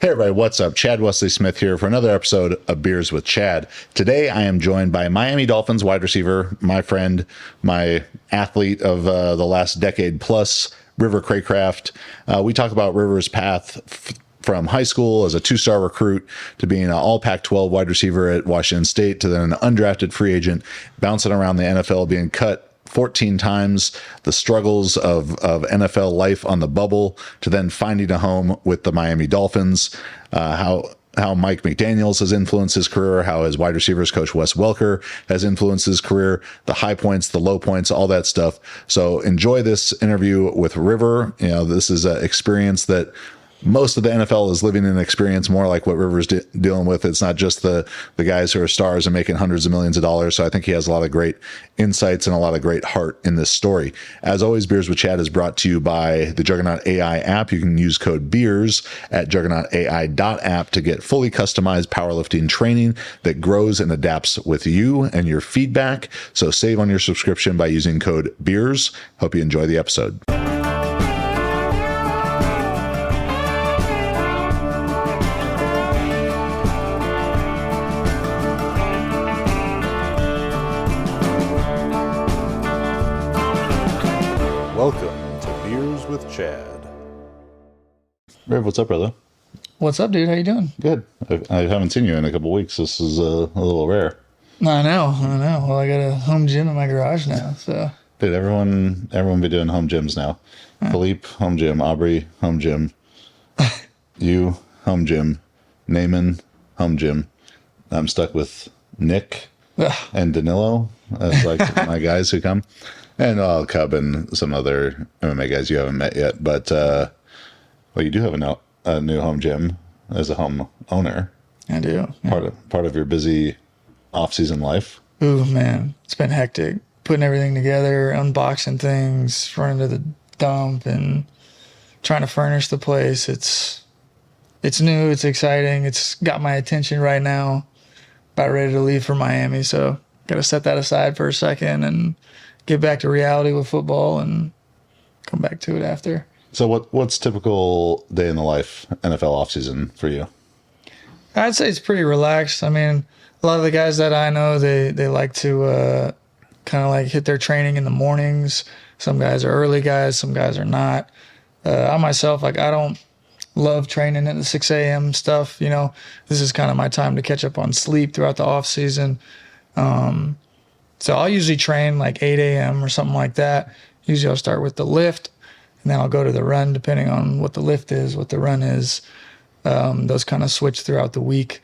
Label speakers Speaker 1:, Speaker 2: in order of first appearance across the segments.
Speaker 1: Hey everybody, what's up? Chad Wesley Smith here for another episode of Beers with Chad. Today I am joined by Miami Dolphins wide receiver, my friend, my athlete of the last decade plus, River Cracraft. We talk about River's path from high school as a two-star recruit to being an All-Pac 12 wide receiver at Washington State to then an undrafted free agent, bouncing around the NFL, being cut 14 times, the struggles of NFL life on the bubble, to then finding a home with the Miami Dolphins, how Mike McDaniels has influenced his career, how his wide receivers coach Wes Welker has influenced his career, the high points, the low points, all that stuff. So enjoy this interview with River. You know, this is an experience that most of the NFL is living an experience more like what River's dealing with. It's not just the guys who are stars and making hundreds of millions of dollars. So I think he has a lot of great insights and a lot of great heart in this story. As always, Beers with Chad is brought to you by the Juggernaut AI app. You can use code BEERS at juggernautai.app to get fully customized powerlifting training that grows and adapts with you and your feedback. So save on your subscription by using code BEERS. Hope you enjoy the episode. Welcome to Beers with Chad. Riv, what's up, brother?
Speaker 2: What's up, dude? How you doing?
Speaker 1: Good. I haven't seen you in a couple of weeks. This is a little rare.
Speaker 2: I know. Well, I got a home gym in my garage now, so.
Speaker 1: Dude, everyone be doing home gyms now. Philippe, home gym. Aubrey, home gym. You, home gym. Naaman, home gym. I'm stuck with Nick and Danilo as like my guys who come. And Cub and some other MMA guys you haven't met yet. But, well, you do have a new home gym as a home owner.
Speaker 2: I do. Yeah.
Speaker 1: Part of your busy off-season life.
Speaker 2: Ooh, man. It's been hectic. Putting everything together, unboxing things, running to the dump, and trying to furnish the place. It's new. It's exciting. It's got my attention right now. About ready to leave for Miami. So, got to set that aside for a second and get back to reality with football and come back to it after.
Speaker 1: So what's typical day in the life NFL offseason for you?
Speaker 2: I'd say it's pretty relaxed. I mean, a lot of the guys that I know, they like to kind of like hit their training in the mornings. Some guys are early guys, some guys are not. I myself, like, I don't love training at the 6 a.m. stuff. You know, this is kind of my time to catch up on sleep throughout the off season. So I'll usually train like 8 a.m. or something like that. Usually I'll start with the lift, and then I'll go to the run depending on what the lift is, what the run is. Those kind of switch throughout the week.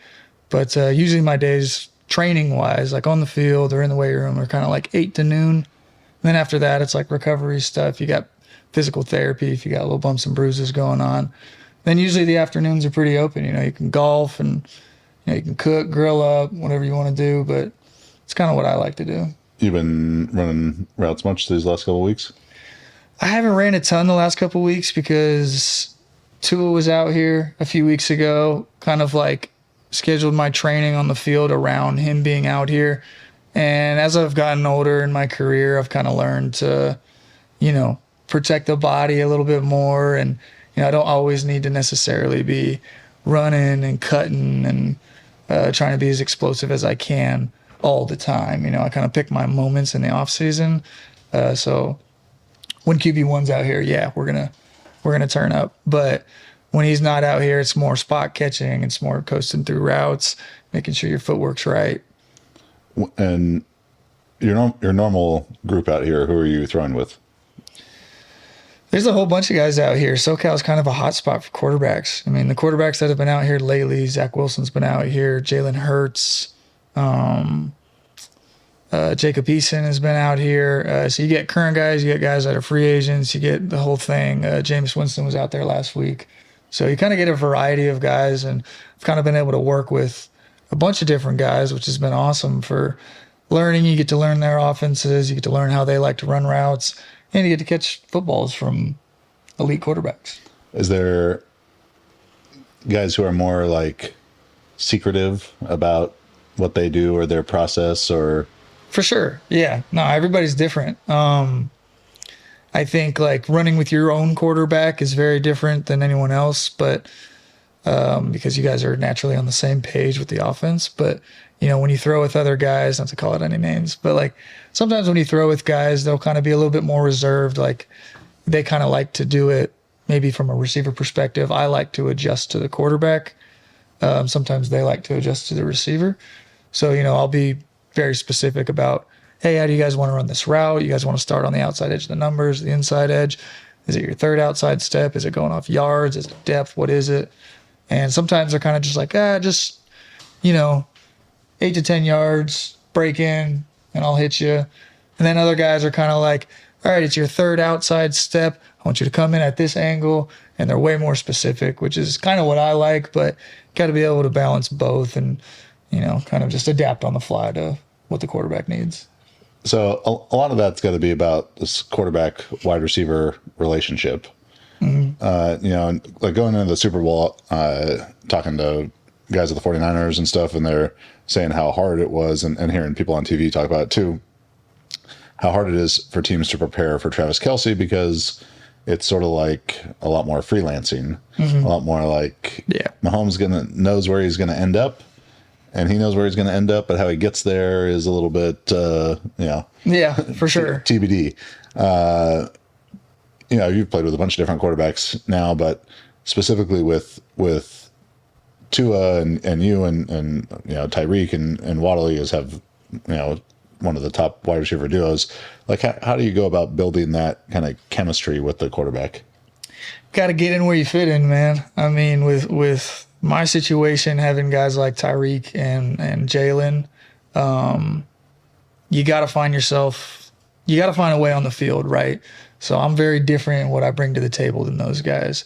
Speaker 2: But usually my days training-wise, like on the field or in the weight room, are kind of like 8 to noon. And then after that, it's like recovery stuff. You got physical therapy if you got little bumps and bruises going on. Then usually the afternoons are pretty open. You know, you can golf and you can cook, grill up, whatever you want to do. But it's kind of what I like to do.
Speaker 1: You've been running routes much these last couple of weeks?
Speaker 2: I haven't ran a ton the last couple of weeks because Tua was out here a few weeks ago, kind of like scheduled my training on the field around him being out here. And as I've gotten older in my career, I've kind of learned to, protect the body a little bit more. And, I don't always need to necessarily be running and cutting and trying to be as explosive as I can all the time. I kind of pick my moments in the off season. So when QB1's out here, yeah, we're gonna turn up. But when he's not out here, it's more spot catching. It's more coasting through routes, making sure your footwork's right.
Speaker 1: And your normal group out here, who are you throwing with?
Speaker 2: There's a whole bunch of guys out here. SoCal is kind of a hot spot for quarterbacks. I mean, the quarterbacks that have been out here lately, Zach Wilson's been out here, Jalen Hurts, Jacob Eason has been out here. So you get current guys, you get guys that are free agents, you get the whole thing. Jameis Winston was out there last week. So you kind of get a variety of guys, and I've kind of been able to work with a bunch of different guys, which has been awesome for learning. You get to learn their offenses, you get to learn how they like to run routes, and you get to catch footballs from elite quarterbacks.
Speaker 1: Is there guys who are more like secretive about what they do or their process, or?
Speaker 2: For sure. Yeah. No, everybody's different. I think like running with your own quarterback is very different than anyone else, but because you guys are naturally on the same page with the offense. But, when you throw with other guys, not to call it any names, but like sometimes when you throw with guys, they'll kind of be a little bit more reserved. Like they kind of like to do it maybe from a receiver perspective. I like to adjust to the quarterback. Sometimes they like to adjust to the receiver. So, I'll be very specific about, hey, how do you guys want to run this route? You guys want to start on the outside edge of the numbers, the inside edge? Is it your third outside step? Is it going off yards? Is it depth? What is it? And sometimes they're kind of just like, 8 to 10 yards, break in, and I'll hit you. And then other guys are kind of like, all right, it's your third outside step. I want you to come in at this angle. And they're way more specific, which is kind of what I like, but got to be able to balance both and, kind of just adapt on the fly to what the quarterback needs.
Speaker 1: So a lot of that's got to be about this quarterback wide receiver relationship. Mm-hmm. Like going into the Super Bowl, talking to guys at the 49ers and stuff, and they're saying how hard it was, and hearing people on TV talk about it too, how hard it is for teams to prepare for Travis Kelce, because it's sort of like a lot more freelancing, a lot more like Mahomes knows where he's gonna end up, and he knows where he's gonna end up, but how he gets there is a little bit,
Speaker 2: for sure,
Speaker 1: TBD. You've played with a bunch of different quarterbacks now, but specifically with Tua and you and Tyreek and Waddle, you guys have one of the top wide receiver duos. Like, how do you go about building that kind of chemistry with the quarterback?
Speaker 2: Got to get in where you fit in, man. I mean, with my situation, having guys like Tyreek and Jalen, you got to find a way on the field, right? So I'm very different in what I bring to the table than those guys.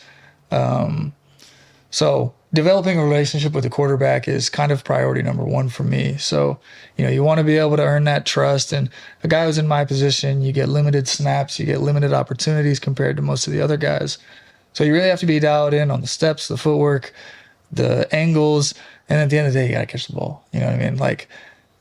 Speaker 2: So developing a relationship with the quarterback is kind of priority number one for me. So, you want to be able to earn that trust. And a guy who's in my position, you get limited snaps, you get limited opportunities compared to most of the other guys. So you really have to be dialed in on the steps, the footwork, the angles, and at the end of the day, you got to catch the ball. You know what I mean? Like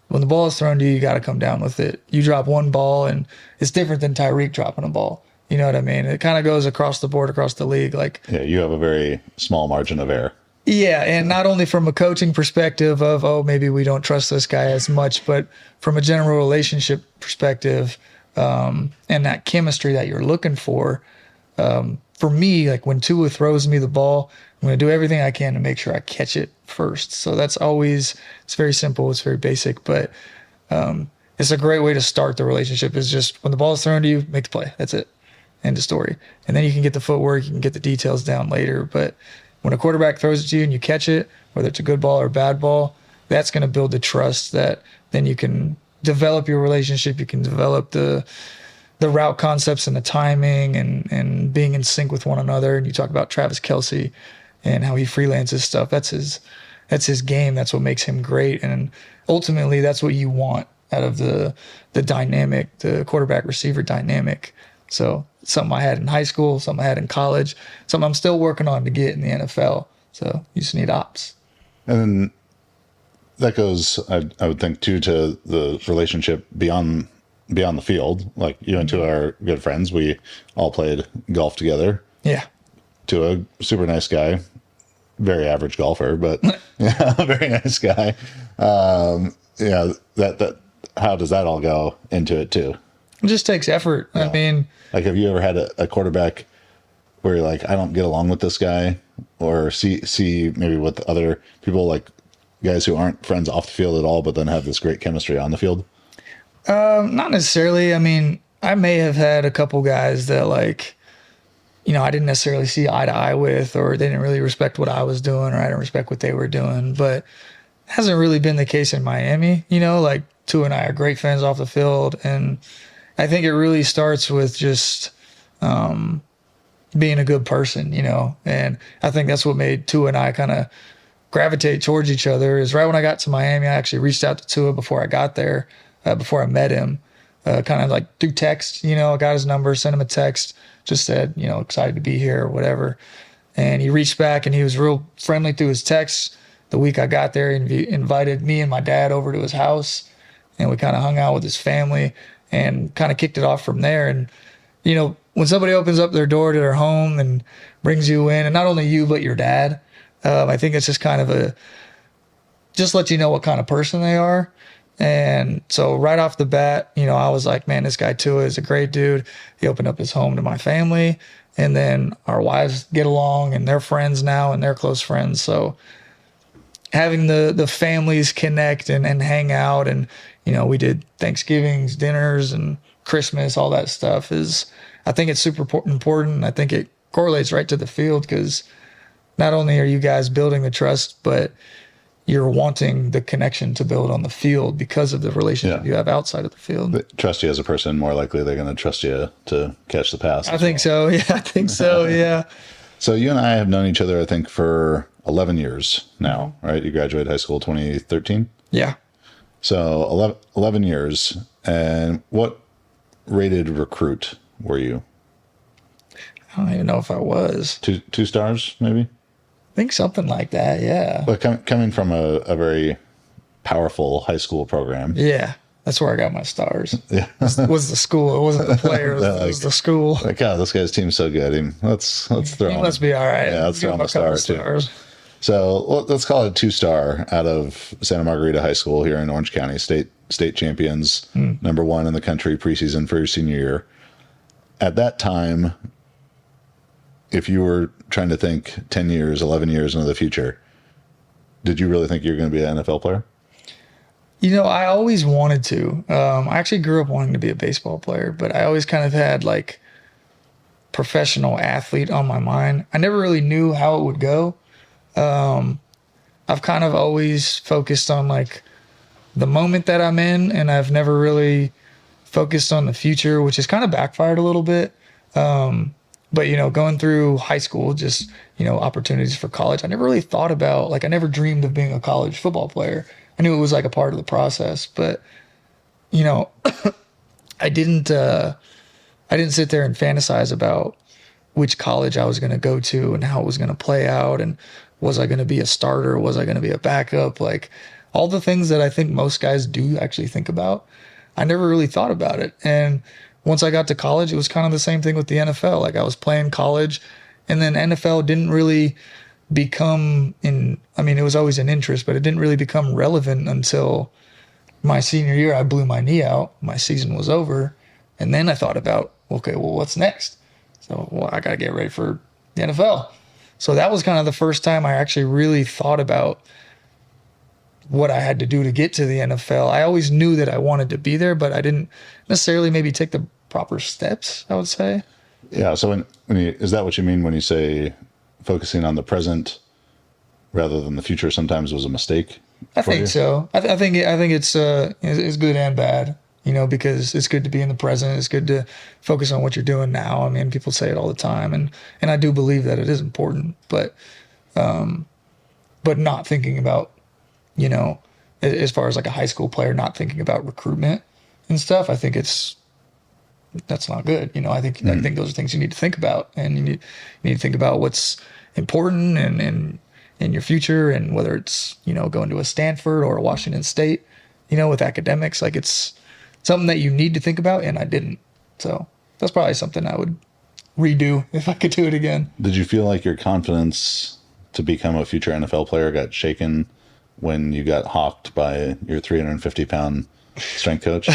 Speaker 2: when the ball is thrown to you, you got to come down with it. You drop one ball, and it's different than Tyreek dropping a ball. You know what I mean? It kind of goes across the board, across the league. Like,
Speaker 1: yeah, you have a very small margin of error.
Speaker 2: Yeah, and not only from a coaching perspective of, maybe we don't trust this guy as much, but from a general relationship perspective, and that chemistry that you're looking for me, like when Tua throws me the ball, I'm going to do everything I can to make sure I catch it first. So that's always, it's very simple, it's very basic, but it's a great way to start the relationship, is just when the ball is thrown to you, make the play. That's it. End of story. And then you can get the footwork, you can get the details down later, but when a quarterback throws it to you and you catch it, whether it's a good ball or a bad ball, that's going to build the trust that then you can develop your relationship. You can develop the route concepts and the timing and being in sync with one another. And you talk about Travis Kelce and how he freelances stuff. That's his game. That's what makes him great. And ultimately, that's what you want out of the dynamic, the quarterback receiver dynamic. So it's something I had in high school, something I had in college, something I'm still working on to get in the NFL. So you just need ops.
Speaker 1: And that goes, I would think, too, to the relationship beyond the field. Like you and Tua are good friends. We all played golf together.
Speaker 2: Yeah.
Speaker 1: Tua, super nice guy, very average golfer, but yeah, very nice guy. That how does that all go into it too?
Speaker 2: It just takes effort. Yeah. I mean,
Speaker 1: like, have you ever had a quarterback where you're like, I don't get along with this guy, or see maybe with other people, like guys who aren't friends off the field at all, but then have this great chemistry on the field?
Speaker 2: Not necessarily. I mean, I may have had a couple guys that, like, I didn't necessarily see eye to eye with, or they didn't really respect what I was doing, or I didn't respect what they were doing, but it hasn't really been the case in Miami. Like Tua and I are great friends off the field, and I think it really starts with just being a good person, and I think that's what made Tua and I kind of gravitate towards each other. Is right when I got to Miami, I actually reached out to Tua before I got there, before I met him, kind of like through text. I got his number, sent him a text, just said, excited to be here or whatever. And he reached back, and he was real friendly through his text. The week I got there, he invited me and my dad over to his house, and we kind of hung out with his family and kind of kicked it off from there. And, when somebody opens up their door to their home and brings you in, and not only you, but your dad, I think it's just kind of just let you know what kind of person they are. And so right off the bat, I was like, man, this guy Tua is a great dude. He opened up his home to my family, and then our wives get along, and they're friends now, and they're close friends. So having the families connect and hang out, and we did Thanksgivings, dinners, and Christmas, all that stuff I think it's super important. I think it correlates right to the field, because not only are you guys building the trust, but you're wanting the connection to build on the field because of the relationship you have outside of the field.
Speaker 1: They trust you as a person, more likely they're going to trust you to catch the pass.
Speaker 2: I think so. Yeah, I think so. Yeah.
Speaker 1: So you and I have known each other, I think, for 11 years now, right? You graduated high school 2013?
Speaker 2: Yeah.
Speaker 1: So 11 years. And what rated recruit were you?
Speaker 2: I don't even know if I was.
Speaker 1: Two stars, maybe?
Speaker 2: I think something like that, yeah.
Speaker 1: But coming from a very powerful high school program.
Speaker 2: Yeah, that's where I got my stars.
Speaker 1: Yeah.
Speaker 2: Was the school. It wasn't the player. It was the school.
Speaker 1: Like, God, this guy's team's so good. Let's throw him.
Speaker 2: He must be all right.
Speaker 1: Yeah, let's throw him a star, too. So let's call it a 2-star out of Santa Margarita High School here in Orange County, state champions, number 1 in the country preseason for your senior year. At that time, if you were trying to think 10 years, 11 years into the future, did you really think you were going to be an NFL player?
Speaker 2: I always wanted to. I actually grew up wanting to be a baseball player, but I always kind of had like professional athlete on my mind. I never really knew how it would go. I've kind of always focused on like the moment that I'm in, and I've never really focused on the future, which has kind of backfired a little bit. But, going through high school, just, opportunities for college, I never really thought about, I never dreamed of being a college football player. I knew it was like a part of the process, but, I didn't sit there and fantasize about which college I was going to go to and how it was going to play out. And was I going to be a starter? Was I going to be a backup? Like all the things that I think most guys do actually think about. I never really thought about it. And once I got to college, it was kind of the same thing with the NFL. Like I was playing college, and then NFL didn't really become it was always an interest, but it didn't really become relevant until my senior year. I blew my knee out. My season was over. And then I thought about, okay, well, what's next? So, I got to get ready for the NFL. So that was kind of the first time I actually really thought about what I had to do to get to the NFL. I always knew that I wanted to be there, but I didn't necessarily maybe take the proper steps, I would say.
Speaker 1: Yeah. So is that what you mean when you say focusing on the present rather than the future sometimes was a mistake?
Speaker 2: I think so. I think it's good and bad, because it's good to be in the present. It's good to focus on what you're doing now. I mean, people say it all the time, and I do believe that it is important, but not thinking about, as far as like a high school player, not thinking about recruitment and stuff, I think that's not good. I think those are things you need to think about, and you need to think about what's important and in your future, and whether it's, going to a Stanford or a Washington State, with academics, like it's something that you need to think about, and I didn't. So that's probably something I would redo if I could do it again.
Speaker 1: Did you feel like your confidence to become a future NFL player got shaken when you got hawked by your 350-pound strength coach?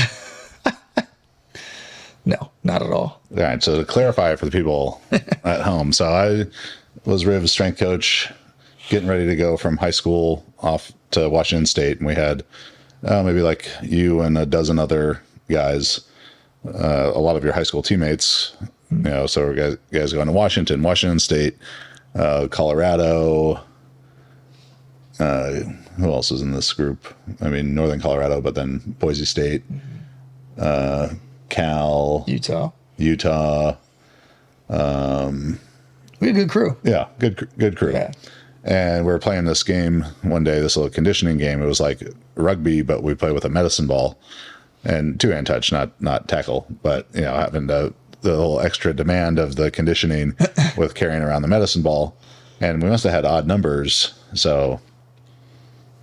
Speaker 2: No, not at all.
Speaker 1: All right. So to clarify for the people at home, so I was Riv's strength coach, getting ready to go from high school off to Washington State, and we had maybe like you and a dozen other guys, a lot of your high school teammates. So guys going to Washington State, Colorado. Who else is in this group? I mean, Northern Colorado, but then Boise State, Cal, Utah. We had
Speaker 2: a good crew.
Speaker 1: Yeah, good crew. Yeah. And we were playing this game one day, this little conditioning game. It was like rugby, but we played with a medicine ball and 2-hand touch, not tackle, but having the little extra demand of the conditioning with carrying around the medicine ball. And we must have had odd numbers, so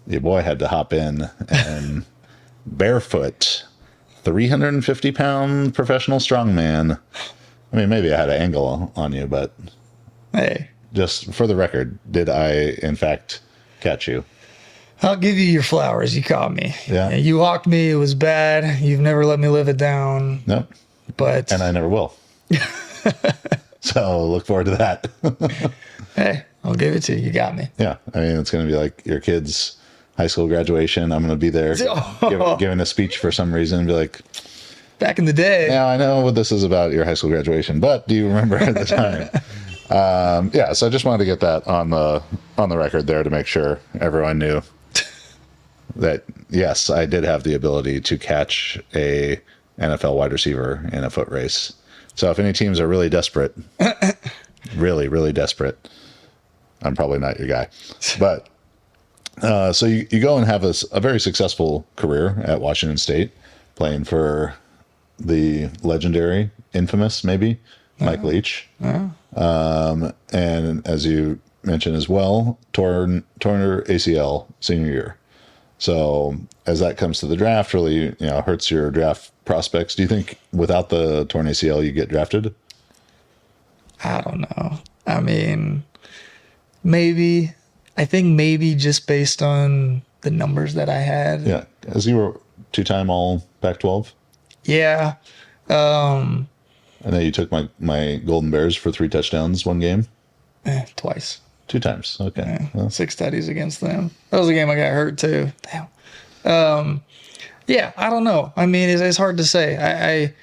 Speaker 1: your boy had to hop in and barefoot, 350-pound professional strongman. I mean, maybe I had an angle on you, but
Speaker 2: hey,
Speaker 1: just for the record, did I in fact catch you?
Speaker 2: I'll give you your flowers. You caught me.
Speaker 1: Yeah.
Speaker 2: You walked me. It was bad. You've never let me live it down.
Speaker 1: Nope.
Speaker 2: But
Speaker 1: And I never will. So look forward to that.
Speaker 2: hey, I'll give it to you. You got me.
Speaker 1: Yeah. I mean, it's going to be like your kid's high school graduation. I'm going to be there giving a speech for some reason and be like,
Speaker 2: back in the day.
Speaker 1: now I know what this is about, your high school graduation, but do you remember at the time? Yeah. So I just wanted to get that on the record there to make sure everyone knew that, yes, I did have the ability to catch a NFL wide receiver in a foot race. So if any teams are really desperate, really, really desperate, I'm probably not your guy. But so you go and have a very successful career at Washington State, playing for the legendary, infamous, maybe, Mike Leach. And as you mentioned as well, torn ACL senior year. So as that comes to the draft, really, hurts your draft prospects. Do you think without the torn ACL, you get drafted?
Speaker 2: I don't know. I mean, maybe. I think maybe just based on the numbers that I had.
Speaker 1: Yeah. As you were two-time all Pac-12?
Speaker 2: Yeah.
Speaker 1: I know you took my Golden Bears for 3 touchdowns one game.
Speaker 2: Twice.
Speaker 1: 2 times. Okay.
Speaker 2: Yeah.
Speaker 1: Well,
Speaker 2: 6 studies against them. That was a game I got hurt too. Damn. Yeah, I don't know. I mean, it's hard to say.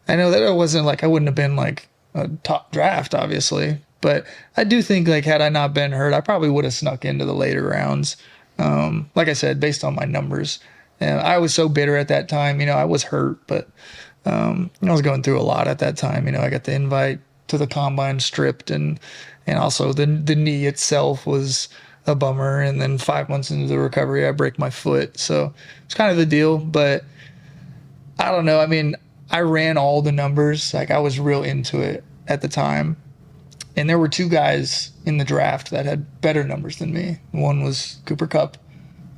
Speaker 2: I know that it wasn't like I wouldn't have been like a top draft, obviously, but I do think like had I not been hurt, I probably would have snuck into the later rounds. Like I said, based on my numbers, and I was so bitter at that time. I was hurt, but I was going through a lot at that time. I got the invite to the combine stripped, and also the knee itself was a bummer. And then 5 months into the recovery, I break my foot. So it's kind of a deal, but I don't know. I mean, I ran all the numbers. Like I was real into it at the time. And there were 2 guys in the draft that had better numbers than me. One was Cooper Kupp,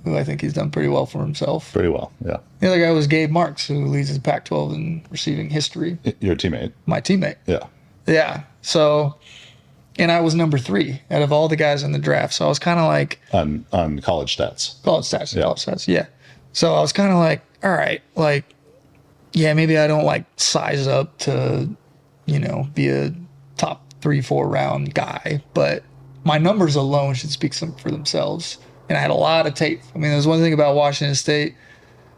Speaker 2: who I think he's done pretty well for himself.
Speaker 1: pretty well, yeah.
Speaker 2: The other guy was Gabe Marks, who leads the Pac-12 in receiving history.
Speaker 1: Your teammate.
Speaker 2: My teammate.
Speaker 1: Yeah.
Speaker 2: Yeah. So, and I was number 3 out of all the guys in the draft. So I was kind of like
Speaker 1: On college stats.
Speaker 2: college stats. Yeah. So I was kind of like, all right, like, yeah, maybe I don't like size up to, be a top 3-4 round guy, but my numbers alone should speak for themselves. And I had a lot of tape. I mean, there's one thing about Washington State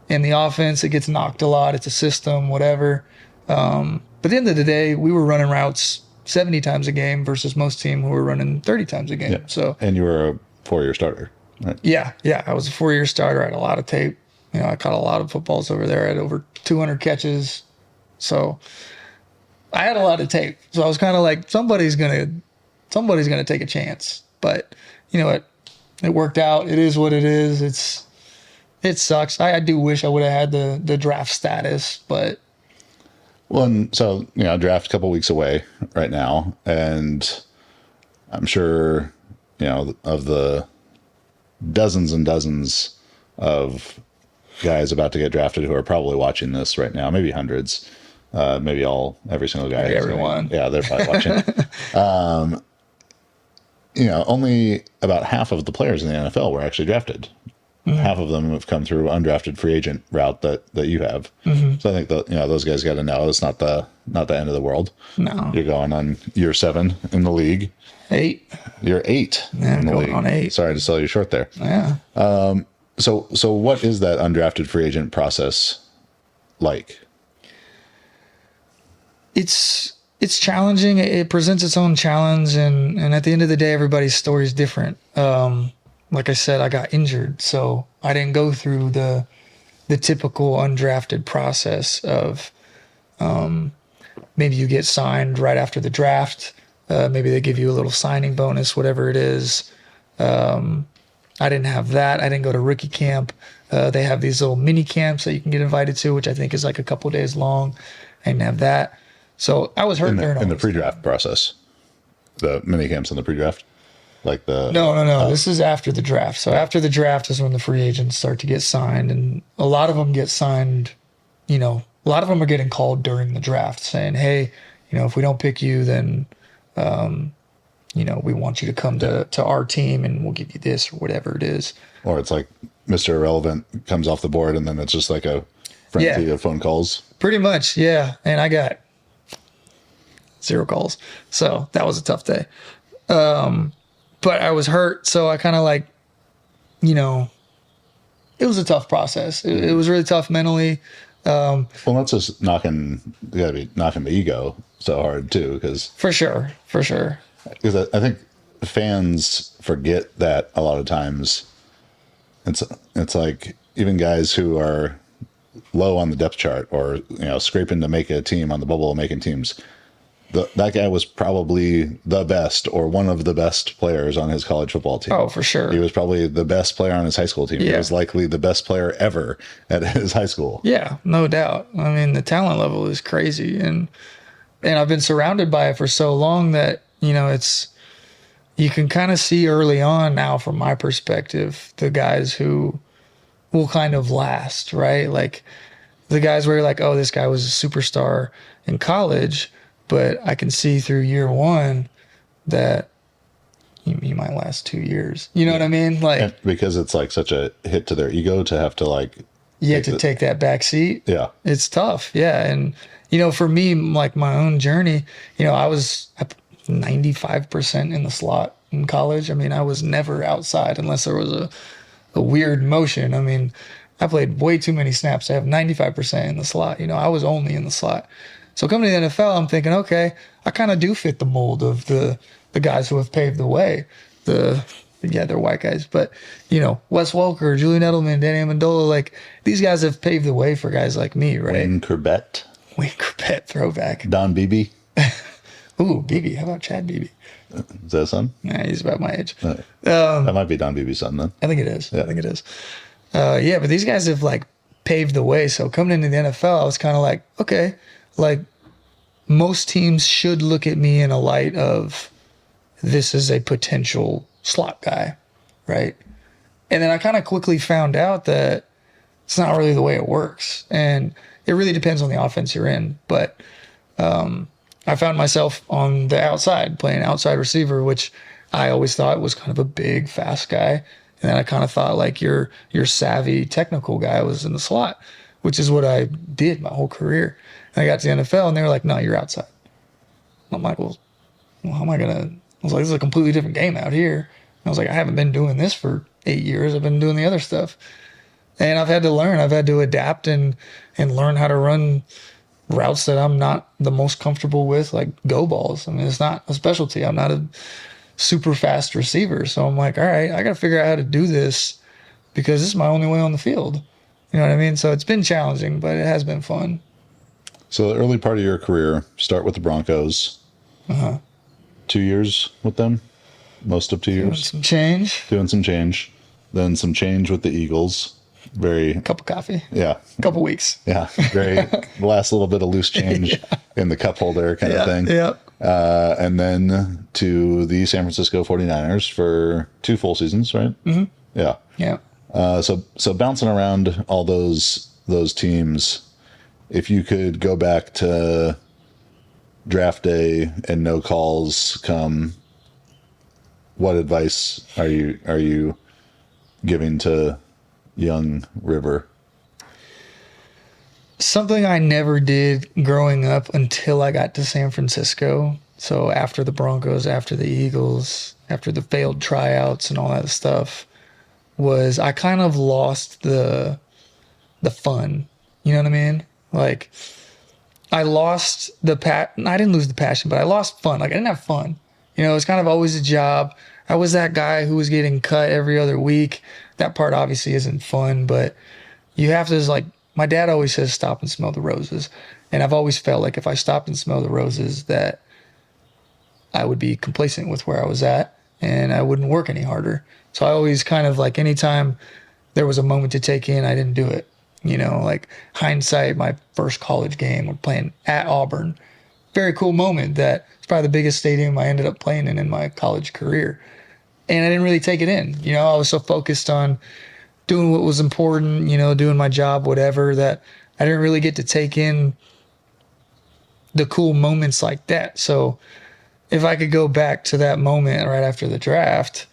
Speaker 2: in the offense, it gets knocked a lot. It's a system, whatever. But at the end of the day, we were running routes 70 times a game versus most team who were running 30 times a game.
Speaker 1: Yeah.
Speaker 2: So,
Speaker 1: and you were a 4-year starter, right?
Speaker 2: yeah. I was a 4-year starter. I had a lot of tape. I caught a lot of footballs over there. I had over 200 catches. So I had a lot of tape. So I was kind of like, somebody's gonna take a chance. But you know what? It worked out. It is what it is. It sucks. I do wish I would have had the draft status, but
Speaker 1: Well, and so, draft a couple weeks away right now. And I'm sure, of the dozens and dozens of guys about to get drafted who are probably watching this right now, maybe hundreds, maybe every single guy.
Speaker 2: Everyone.
Speaker 1: Yeah, they're probably watching. Only about half of the players in the NFL were actually drafted. Mm-hmm. Half of them have come through undrafted free agent route that you have. Mm-hmm. So I think those guys got to know it's not the end of the world.
Speaker 2: No,
Speaker 1: you're going on year 7 in the league.
Speaker 2: 8.
Speaker 1: You're 8
Speaker 2: in the league. On 8.
Speaker 1: Sorry to sell you short there.
Speaker 2: Yeah.
Speaker 1: So what is that undrafted free agent process like?
Speaker 2: It's challenging. It presents its own challenge, and at the end of the day, everybody's story is different. Like I said, I got injured, so I didn't go through the typical undrafted process of maybe you get signed right after the draft. Maybe they give you a little signing bonus, whatever it is. I didn't have that. I didn't go to rookie camp. They have these little mini camps that you can get invited to, which I think is like a couple days long. I didn't have that. So I was hurt
Speaker 1: in the pre-draft process, the mini camps in the pre-draft, like the
Speaker 2: no. This is after the draft. So after the draft is when the free agents start to get signed, and a lot of them get signed. A lot of them are getting called during the draft, saying, "Hey, if we don't pick you, then we want you to come to our team and we'll give you this or whatever it is.
Speaker 1: Or it's like Mr. Irrelevant comes off the board and then it's just like a frenzy of phone calls.
Speaker 2: Pretty much, yeah. And I got 0 calls. So that was a tough day. But I was hurt. So I kind of like, it was a tough process. It was really tough mentally.
Speaker 1: Well, that's just you gotta be knocking the ego so hard too. Because
Speaker 2: For sure.
Speaker 1: Because I think fans forget that a lot of times. It's like even guys who are low on the depth chart or scraping to make a team on the bubble of making teams. That guy was probably the best or one of the best players on his college football team.
Speaker 2: Oh, for sure.
Speaker 1: He was probably the best player on his high school team.
Speaker 2: Yeah.
Speaker 1: He was likely the best player ever at his high school.
Speaker 2: Yeah, no doubt. I mean, the talent level is crazy. And I've been surrounded by it for so long that, you can kind of see early on now from my perspective, the guys who will kind of last, right? Like the guys where you're like, oh, this guy was a superstar in college, but I can see through year 1 that he might last 2 years. You know what I mean? Like,
Speaker 1: and because it's like such a hit to their ego to have to like,
Speaker 2: you have to take that back seat.
Speaker 1: Yeah.
Speaker 2: It's tough. Yeah. And, for me, like my own journey, I was 95% in the slot in college. I mean, I was never outside unless there was a weird motion. I mean, I played way too many snaps to have 95% in the slot. I was only in the slot. So coming to the NFL, I'm thinking, okay, I kind of do fit the mold of the guys who have paved the way. They're white guys, but Wes Welker, Julian Edelman, Danny Amendola, like these guys have paved the way for guys like me, right?
Speaker 1: Wayne Corbett
Speaker 2: throwback.
Speaker 1: Don Beebe.
Speaker 2: Ooh, Beebe. How about Chad Beebe?
Speaker 1: Is that his son?
Speaker 2: Nah, he's about my age.
Speaker 1: That might be Don Beebe's son then.
Speaker 2: I think it is.
Speaker 1: Yeah.
Speaker 2: I think it is. But these guys have like paved the way. So coming into the NFL, I was kind of like, okay, like most teams should look at me in a light of this is a potential slot guy, right? And then I kind of quickly found out that it's not really the way it works. And it really depends on the offense you're in. But I found myself on the outside, playing outside receiver, which I always thought was kind of a big, fast guy. And then I kind of thought like your savvy, technical guy was in the slot, which is what I did my whole career. And I got to the NFL and they were like, no, you're outside. I'm like, well, how am I going to? I was like, this is a completely different game out here. And I was like, I haven't been doing this for 8 years. I've been doing the other stuff. And I've had to learn. I've had to adapt and learn how to run routes that I'm not the most comfortable with, like go balls. I mean, it's not a specialty. I'm not a super fast receiver. So I'm like, all right, I got to figure out how to do this because this is my only way on the field. You know what I mean? So it's been challenging, but it has been fun.
Speaker 1: So the early part of your career, start with the Broncos. 2 years with them, most of 2 years. Doing some change. Then some change with the Eagles.
Speaker 2: Cup of coffee.
Speaker 1: Yeah.
Speaker 2: Couple weeks.
Speaker 1: Yeah. The last little bit of loose change in the cup holder kind of thing.
Speaker 2: Yeah.
Speaker 1: And then to the San Francisco 49ers for 2 full seasons, right?
Speaker 2: Mm-hmm.
Speaker 1: Yeah.
Speaker 2: Yeah.
Speaker 1: So bouncing around all those teams, if you could go back to draft day and no calls come, what advice are you giving to young River?
Speaker 2: Something I never did growing up until I got to San Francisco. So after the Broncos, after the Eagles, after the failed tryouts and all that stuff, was I kind of lost the fun. You know what I mean? Like I lost I didn't lose the passion, but I lost fun. Like I didn't have fun. It was kind of always a job. I was that guy who was getting cut every other week. That part obviously isn't fun, but you have to, like, my dad always says, stop and smell the roses. And I've always felt like if I stopped and smelled the roses, that I would be complacent with where I was at and I wouldn't work any harder. So I always kind of like anytime there was a moment to take in, I didn't do it. Like hindsight, my first college game, we're playing at Auburn. Very cool moment that it's probably the biggest stadium I ended up playing in my college career. And I didn't really take it in. I was so focused on doing what was important, doing my job, whatever, that I didn't really get to take in the cool moments like that. So if I could go back to that moment right after the draft,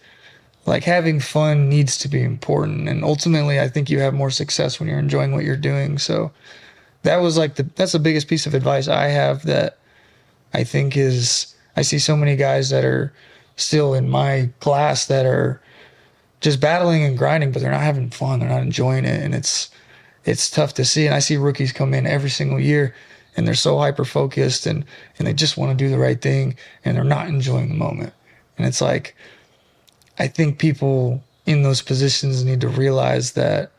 Speaker 2: like having fun needs to be important. And ultimately, I think you have more success when you're enjoying what you're doing. So that was like that's the biggest piece of advice I have that I think is, I see so many guys that are still in my class that are just battling and grinding, but they're not having fun. They're not enjoying it. And it's tough to see. And I see rookies come in every single year and they're so hyper focused and they just want to do the right thing and they're not enjoying the moment. And it's like, I think people in those positions need to realize that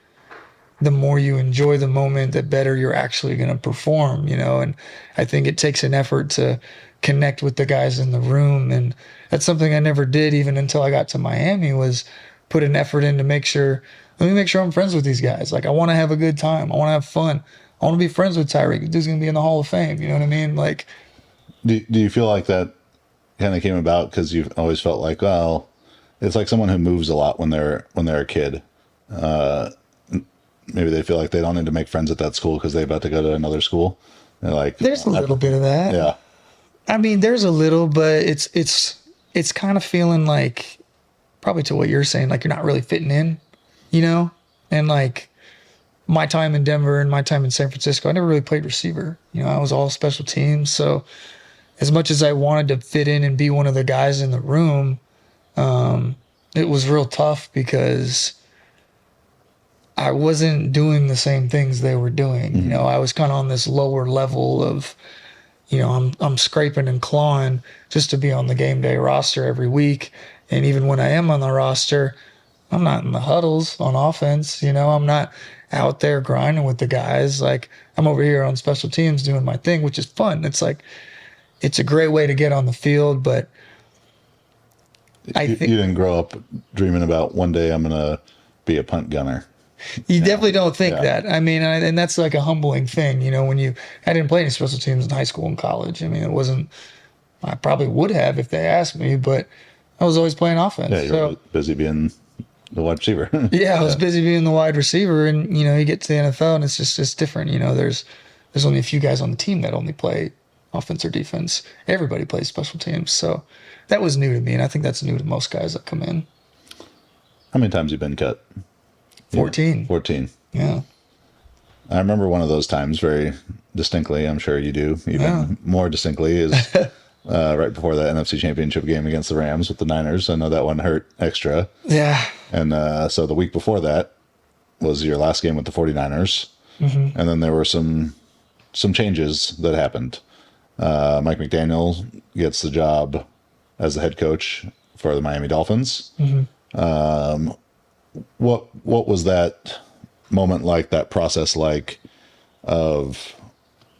Speaker 2: the more you enjoy the moment, the better you're actually going to perform, you know? And I think it takes an effort to connect with the guys in the room. And that's something I never did even until I got to Miami, was put an effort in to let me make sure I'm friends with these guys. Like, I want to have a good time. I want to have fun. I want to be friends with Tyreek. Dude's going to be in the Hall of Fame. You know what I mean? Like,
Speaker 1: Do you feel like that kind of came about because you've always felt like, well, it's like someone who moves a lot when they're a kid. Maybe they feel like they don't need to make friends at that school because they're about to go to another school. They're like,
Speaker 2: there's a little bit of that.
Speaker 1: Yeah.
Speaker 2: I mean, there's a little, but it's kind of feeling like, probably to what you're saying, like you're not really fitting in, you know? And like my time in Denver and my time in San Francisco, I never really played receiver. You know, I was all special teams. So as much as I wanted to fit in and be one of the guys in the room, it was real tough because I wasn't doing the same things they were doing. Mm-hmm. You know, I was kind of on this lower level of, you know, I'm scraping and clawing just to be on the game day roster every week. And even when I am on the roster, I'm not in the huddles on offense. You know, I'm not out there grinding with the guys. Like, I'm over here on special teams doing my thing, which is fun. It's like, it's a great way to get on the field, but I think
Speaker 1: you didn't grow up dreaming about one day I'm going to be a punt gunner.
Speaker 2: You definitely don't think that. I mean, and that's like a humbling thing, you know, I didn't play any special teams in high school and college. I mean, I probably would have if they asked me, but I was always playing offense.
Speaker 1: Yeah, you're busy being the wide receiver.
Speaker 2: I was busy being the wide receiver, and, you know, you get to the NFL and it's different. You know, there's only a few guys on the team that only play offense or defense. Everybody plays special teams. So that was new to me, and I think that's new to most guys that come in.
Speaker 1: How many times have you been cut?
Speaker 2: 14.
Speaker 1: 14.
Speaker 2: Yeah.
Speaker 1: I remember one of those times very distinctly. I'm sure you do. Even more distinctly is right before that NFC Championship game against the Rams with the Niners. I know that one hurt extra.
Speaker 2: Yeah.
Speaker 1: And so the week before that was your last game with the 49ers. Mm-hmm. And then there were some changes that happened. Mike McDaniel gets the job as the head coach for the Miami Dolphins. Mm-hmm. What was that moment like, that process like, of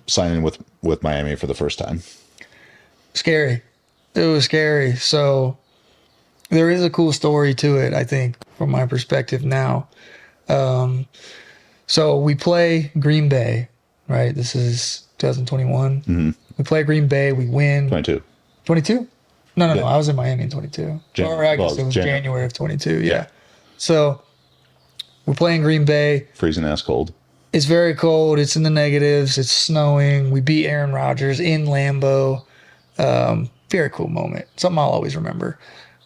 Speaker 1: signing with Miami for the first time?
Speaker 2: Scary. It was scary. So there is a cool story to it, I think, from my perspective now. So we play Green Bay, right? This is 2021. Mm-hmm. We play Green Bay. We win.
Speaker 1: 22.
Speaker 2: 22? No. I was in Miami in 22. Or I guess it was January of 22. Yeah. So we're playing Green Bay.
Speaker 1: Freezing ass cold.
Speaker 2: It's very cold. It's in the negatives. It's snowing. We beat Aaron Rodgers in Lambeau. Very cool moment. Something I'll always remember.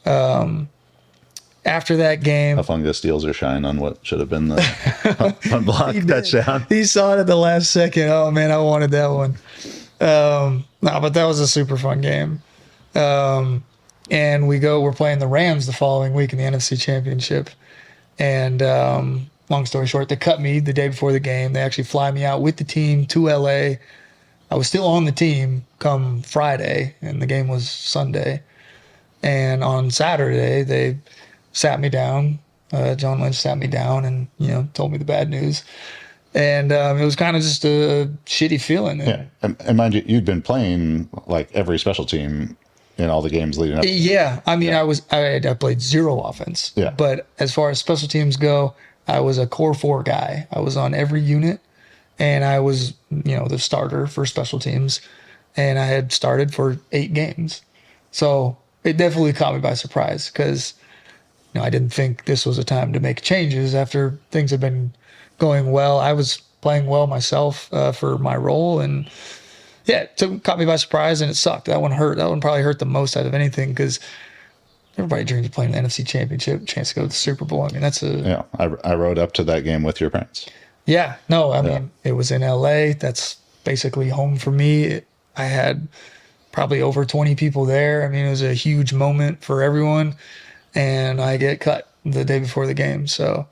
Speaker 2: After that game,
Speaker 1: how fungus steals her shine on what should have been the unblocked touchdown.
Speaker 2: He saw it at the last second. Oh man, I wanted that one. No, but that was a super fun game. And we're playing the Rams the following week in the NFC Championship. And long story short, they cut me the day before the game. They actually fly me out with the team to LA. I was still on the team come Friday, and the game was Sunday. And on Saturday, they sat me down. John Lynch sat me down and, you know, told me the bad news. And it was kind of just a shitty feeling.
Speaker 1: Yeah. And mind you, you'd been playing like every special team in all the games leading up.
Speaker 2: Yeah. I mean, I played zero offense.
Speaker 1: Yeah.
Speaker 2: But as far as special teams go, I was a core 4 guy. I was on every unit, and I was, you know, the starter for special teams. And I had started for 8 games. So it definitely caught me by surprise because, you know, I didn't think this was a time to make changes after things had been going well. I was playing well myself for my role, and yeah, it caught me by surprise, and it sucked. That one hurt. That one probably hurt the most out of anything because everybody dreams of playing the NFC Championship, chance to go to the Super Bowl. I mean, that's a
Speaker 1: Yeah, I rode up to that game with your parents.
Speaker 2: yeah. No, I mean, it was in LA. That's basically home for me. I had probably over 20 people there. I mean, it was a huge moment for everyone, and I get cut the day before the game, so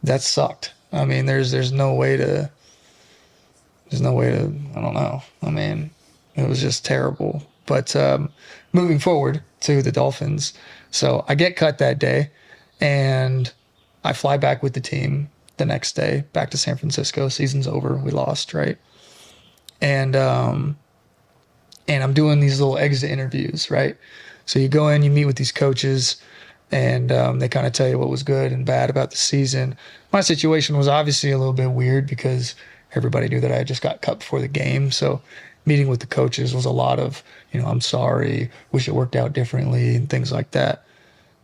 Speaker 2: that sucked. I mean, there's no way to. There's no way to. I don't know. I mean, it was just terrible. But moving forward to the Dolphins, so I get cut that day, and I fly back with the team the next day back to San Francisco. Season's over. We lost, right? And I'm doing these little exit interviews, right? So you go in, you meet with these coaches, and they kind of tell you what was good and bad about the season. My situation was obviously a little bit weird because everybody knew that I had just got cut before the game. So meeting with the coaches was a lot of, I'm sorry, wish it worked out differently and things like that.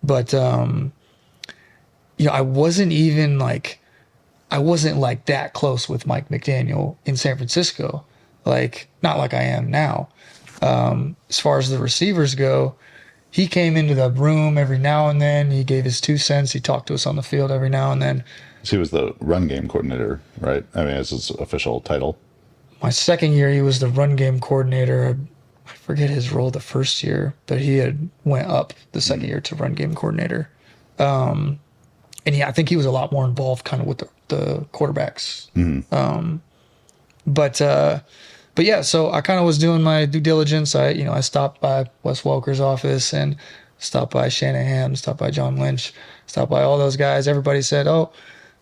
Speaker 2: But, I wasn't like that close with Mike McDaniel in San Francisco. Like, not like I am now. As far as the receivers go, he came into the room every now and then. He gave his 2 cents. He talked to us on the field every now and then.
Speaker 1: So he was the run game coordinator, right? I mean, it's his official title.
Speaker 2: My second year, he was the run game coordinator. I forget his role the first year, but he had went up the second year to run game coordinator. And I think he was a lot more involved kind of with the quarterbacks. But yeah, so I kind of was doing my due diligence. I stopped by Wes Welker's office and stopped by Shanahan, stopped by John Lynch, stopped by all those guys. Everybody said, oh,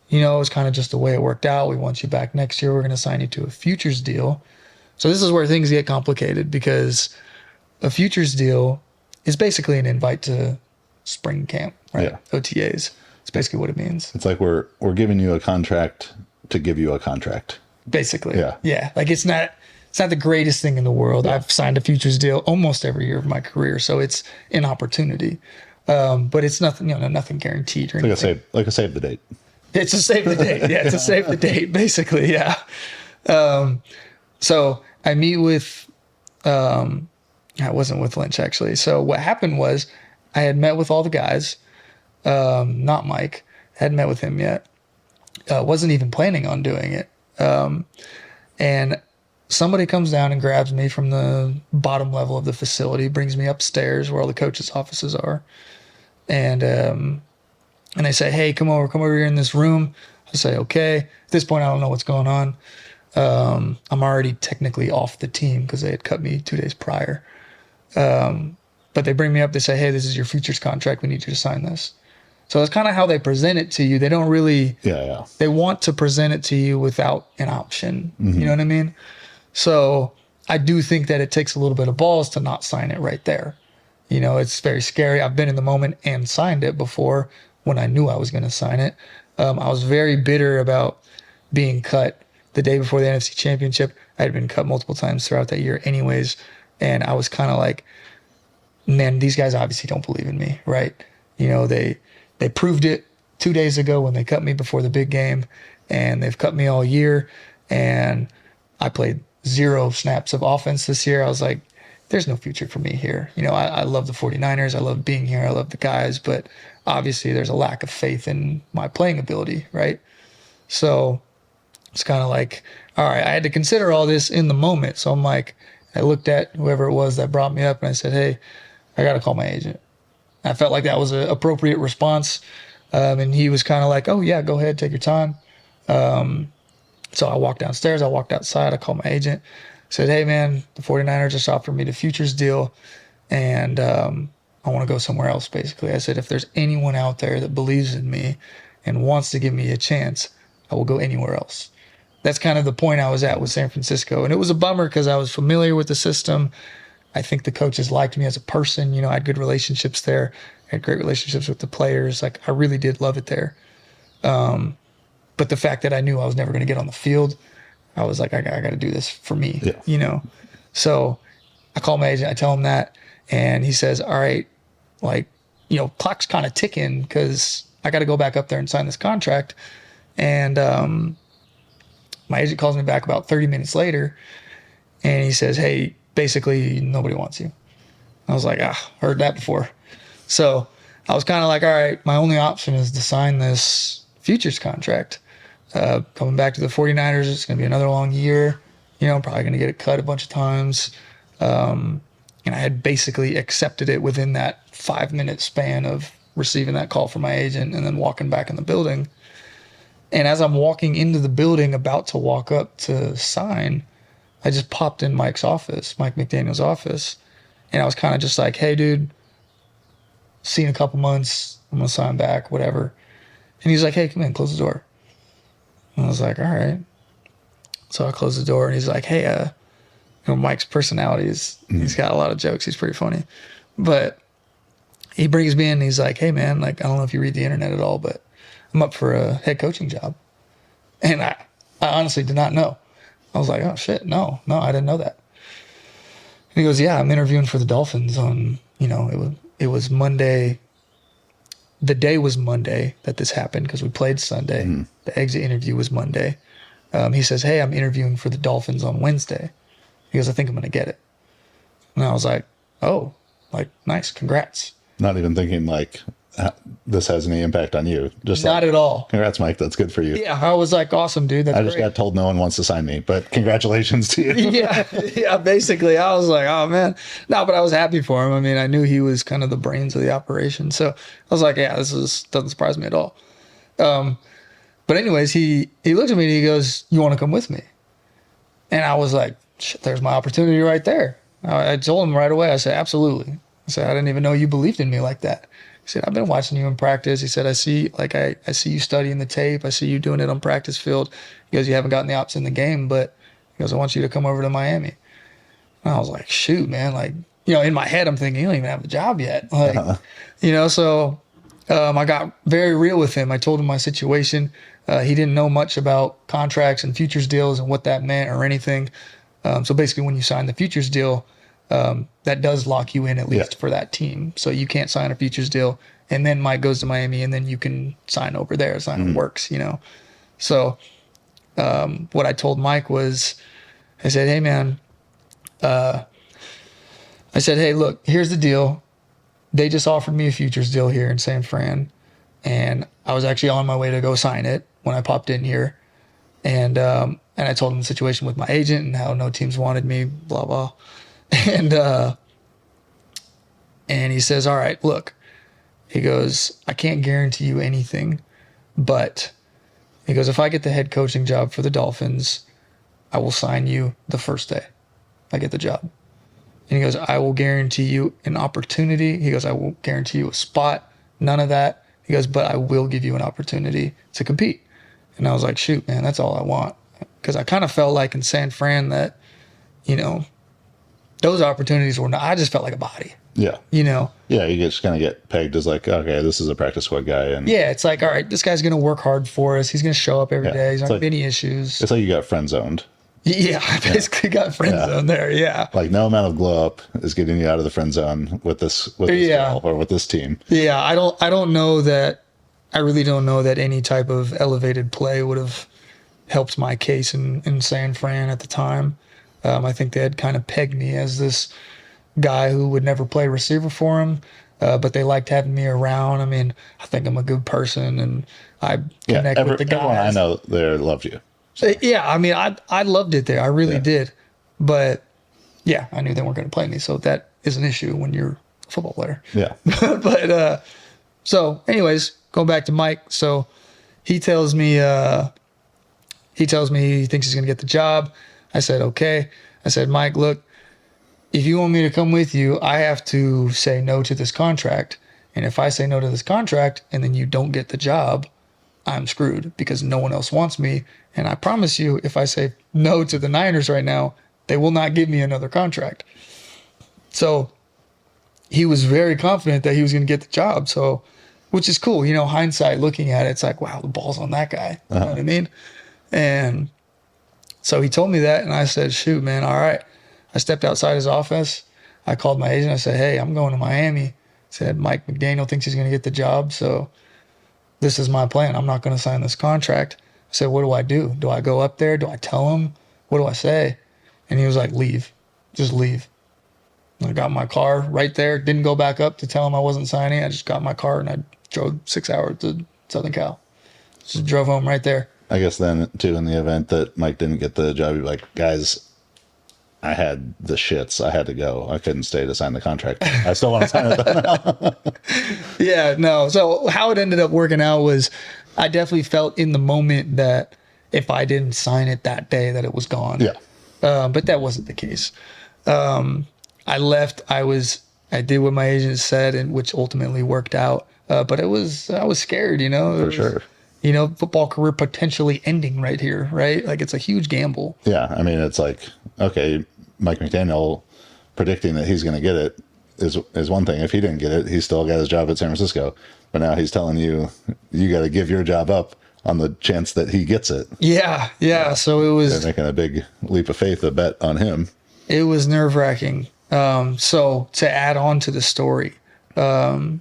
Speaker 2: it was kind of just the way it worked out. We want you back next year. We're going to sign you to a futures deal. So this is where things get complicated because a futures deal is basically an invite to spring camp, right?
Speaker 1: Yeah.
Speaker 2: OTAs. It's basically what it means.
Speaker 1: It's like we're giving you a contract to give you a contract.
Speaker 2: Basically.
Speaker 1: Yeah.
Speaker 2: Yeah. Like it's not the greatest thing in the world. Yeah. I've signed a futures deal almost every year of my career. So it's an opportunity. But it's nothing, nothing guaranteed or anything.
Speaker 1: Like a save the date.
Speaker 2: It's a save the date. Yeah, it's a save the date, basically. Yeah. So I meet with, I wasn't with Lynch actually. So what happened was I had met with all the guys, not Mike, hadn't met with him yet. Wasn't even planning on doing it. And somebody comes down and grabs me from the bottom level of the facility, brings me upstairs where all the coaches' offices are. And they say, hey, come over here in this room. I say, okay. At this point, I don't know what's going on. I'm already technically off the team because they had cut me 2 days prior. But they bring me up. They say, hey, this is your futures contract. We need you to sign this. So that's kind of how they present it to you. They don't really, they want to present it to you without an option. Mm-hmm. You know what I mean? So I do think that it takes a little bit of balls to not sign it right there. It's very scary. I've been in the moment and signed it before when I knew I was going to sign it. I was very bitter about being cut the day before the NFC Championship. I had been cut multiple times throughout that year anyways. And I was kind of like, man, these guys obviously don't believe in me, right? They proved it 2 days ago when they cut me before the big game, and they've cut me all year. And I played 0 snaps of offense this year. I was like, there's no future for me here. I love the 49ers. I love being here. I love the guys, but obviously there's a lack of faith in my playing ability, right? So it's kind of like, all right, I had to consider all this in the moment. So I'm like, I looked at whoever it was that brought me up and I said, hey, I got to call my agent. I felt like that was an appropriate response. And he was kind of like, oh yeah, go ahead, take your time. So I walked downstairs, I walked outside, I called my agent, said, hey man, the 49ers just offered me the futures deal and I want to go somewhere else, basically. I said, if there's anyone out there that believes in me and wants to give me a chance, I will go anywhere else. That's kind of the point I was at with San Francisco. And it was a bummer because I was familiar with the system. I think the coaches liked me as a person. I had good relationships there. I had great relationships with the players. Like, I really did love it there. But the fact that I knew I was never going to get on the field, I was like, I got to do this for me, So I call my agent, I tell him that, and he says, all right, clock's kind of ticking because I got to go back up there and sign this contract. And my agent calls me back about 30 minutes later, And he says, hey, basically nobody wants you. I was like, heard that before. So I was kind of like, all right, my only option is to sign this futures contract. Coming back to the 49ers, it's going to be another long year. I'm probably going to get it cut a bunch of times. And I had basically accepted it within that 5-minute span of receiving that call from my agent and then walking back in the building. And as I'm walking into the building, about to walk up to sign, I just popped in Mike McDaniel's office. And I was kind of just like, hey, dude, see you in a couple months. I'm going to sign back, whatever. And he's like, hey, come in, close the door. And I was like, all right. So I closed the door and he's like, hey, Mike's personality is, he's got a lot of jokes. He's pretty funny. But he brings me in and he's like, hey, man, like, I don't know if you read the internet at all, but I'm up for a head coaching job. And I honestly did not know. I was like, oh, shit, no, I didn't know that. And he goes, yeah, I'm interviewing for the Dolphins on, it was Monday. The day was Monday that this happened because we played Sunday. The exit interview was Monday. He says, hey, I'm interviewing for the Dolphins on Wednesday. He goes, I think I'm going to get it. And I was like, oh, like, nice, congrats.
Speaker 1: Not even thinking like this has any impact on you. Just
Speaker 2: not at all.
Speaker 1: Congrats, Mike. That's good for you.
Speaker 2: Yeah, I was like, awesome, dude. That's
Speaker 1: I just got told no one wants to sign me, but congratulations to you.
Speaker 2: yeah. Basically, I was like, oh man, no, but I was happy for him. I mean, I knew he was kind of the brains of the operation, so I was like, yeah, doesn't surprise me at all. But anyways, he looked at me and he goes, you want to come with me? And I was like, shit, there's my opportunity right there. I told him right away. I said, absolutely. I said, I didn't even know you believed in me like that. He said, I've been watching you in practice. He said, I see you studying the tape. I see you doing it on practice field. He goes, you haven't gotten the ops in the game, but he goes, I want you to come over to Miami. And I was like, shoot, man. Like, in my head, I'm thinking, you don't even have the job yet. Like, so I got very real with him. I told him my situation. He didn't know much about contracts and futures deals and what that meant or anything. So basically when you sign the futures deal, that does lock you in at least for that team. So you can't sign a futures deal and then Mike goes to Miami and then you can sign over there. Sign works, So what I told Mike was, I said, hey man, I said, hey, look, here's the deal. They just offered me a futures deal here in San Fran. And I was actually on my way to go sign it when I popped in here. And I told him the situation with my agent and how no teams wanted me, blah, blah. And he says, all right, look, he goes, I can't guarantee you anything, but he goes, if I get the head coaching job for the Dolphins, I will sign you the first day I get the job. And he goes, I will guarantee you an opportunity. He goes, I won't guarantee you a spot, none of that. He goes, but I will give you an opportunity to compete. And I was like, shoot, man, that's all I want. Because I kind of felt like in San Fran that, those opportunities were not, I just felt like a body.
Speaker 1: Yeah.
Speaker 2: Yeah,
Speaker 1: you just kind of get pegged as like, okay, this is a practice squad guy. And
Speaker 2: yeah, it's like, all right, this guy's going to work hard for us. He's going to show up every day. He's not going to have any issues.
Speaker 1: It's like you got friend zoned.
Speaker 2: Yeah, I basically got friend zone there. Yeah.
Speaker 1: Like no amount of glow up is getting you out of the friend zone with this girl or with this team.
Speaker 2: Yeah. I really don't know that any type of elevated play would have helped my case in San Fran at the time. I think they had kind of pegged me as this guy who would never play receiver for him, but they liked having me around. I mean, I think I'm a good person, and I connect with the guys.
Speaker 1: Everyone I know there loved you.
Speaker 2: So. Yeah, I mean, I loved it there. I really did. But, yeah, I knew they weren't going to play me, so that is an issue when you're a football player.
Speaker 1: Yeah.
Speaker 2: But, so, anyways, going back to Mike. So, he tells me he thinks he's going to get the job. I said, okay. I said, Mike, look, if you want me to come with you, I have to say no to this contract. And if I say no to this contract and then you don't get the job, I'm screwed because no one else wants me. And I promise you, if I say no to the Niners right now, they will not give me another contract. So he was very confident that he was going to get the job. So, which is cool. Hindsight looking at it, it's like, wow, the ball's on that guy. You know what I mean? And so he told me that, and I said, shoot, man, all right. I stepped outside his office. I called my agent. I said, hey, I'm going to Miami. He said, Mike McDaniel thinks he's going to get the job, so this is my plan. I'm not going to sign this contract. I said, what do I do? Do I go up there? Do I tell him? What do I say? And he was like, leave. Just leave. And I got in my car right there. Didn't go back up to tell him I wasn't signing. I just got in my car and I drove 6 hours to Southern Cal. Just drove home right there.
Speaker 1: I guess then, too, in the event that Mike didn't get the job, you'd be like, guys, I had the shits. I had to go. I couldn't stay to sign the contract. I still want to sign it though.
Speaker 2: Yeah, no. So how it ended up working out was I definitely felt in the moment that if I didn't sign it that day, that it was gone.
Speaker 1: Yeah.
Speaker 2: But that wasn't the case. I left. I did what my agent said, and which ultimately worked out. But I was scared, you know.
Speaker 1: For sure.
Speaker 2: You know, football career potentially ending right here, right? Like, it's a huge gamble.
Speaker 1: Yeah, I mean, it's like, okay, Mike McDaniel predicting that he's going to get it is one thing. If he didn't get it, he still got his job at San Francisco. But now he's telling you, you got to give your job up on the chance that he gets it.
Speaker 2: Yeah. So it was...
Speaker 1: They're making a big leap of faith, a bet on him.
Speaker 2: It was nerve-wracking. So to add on to the story, so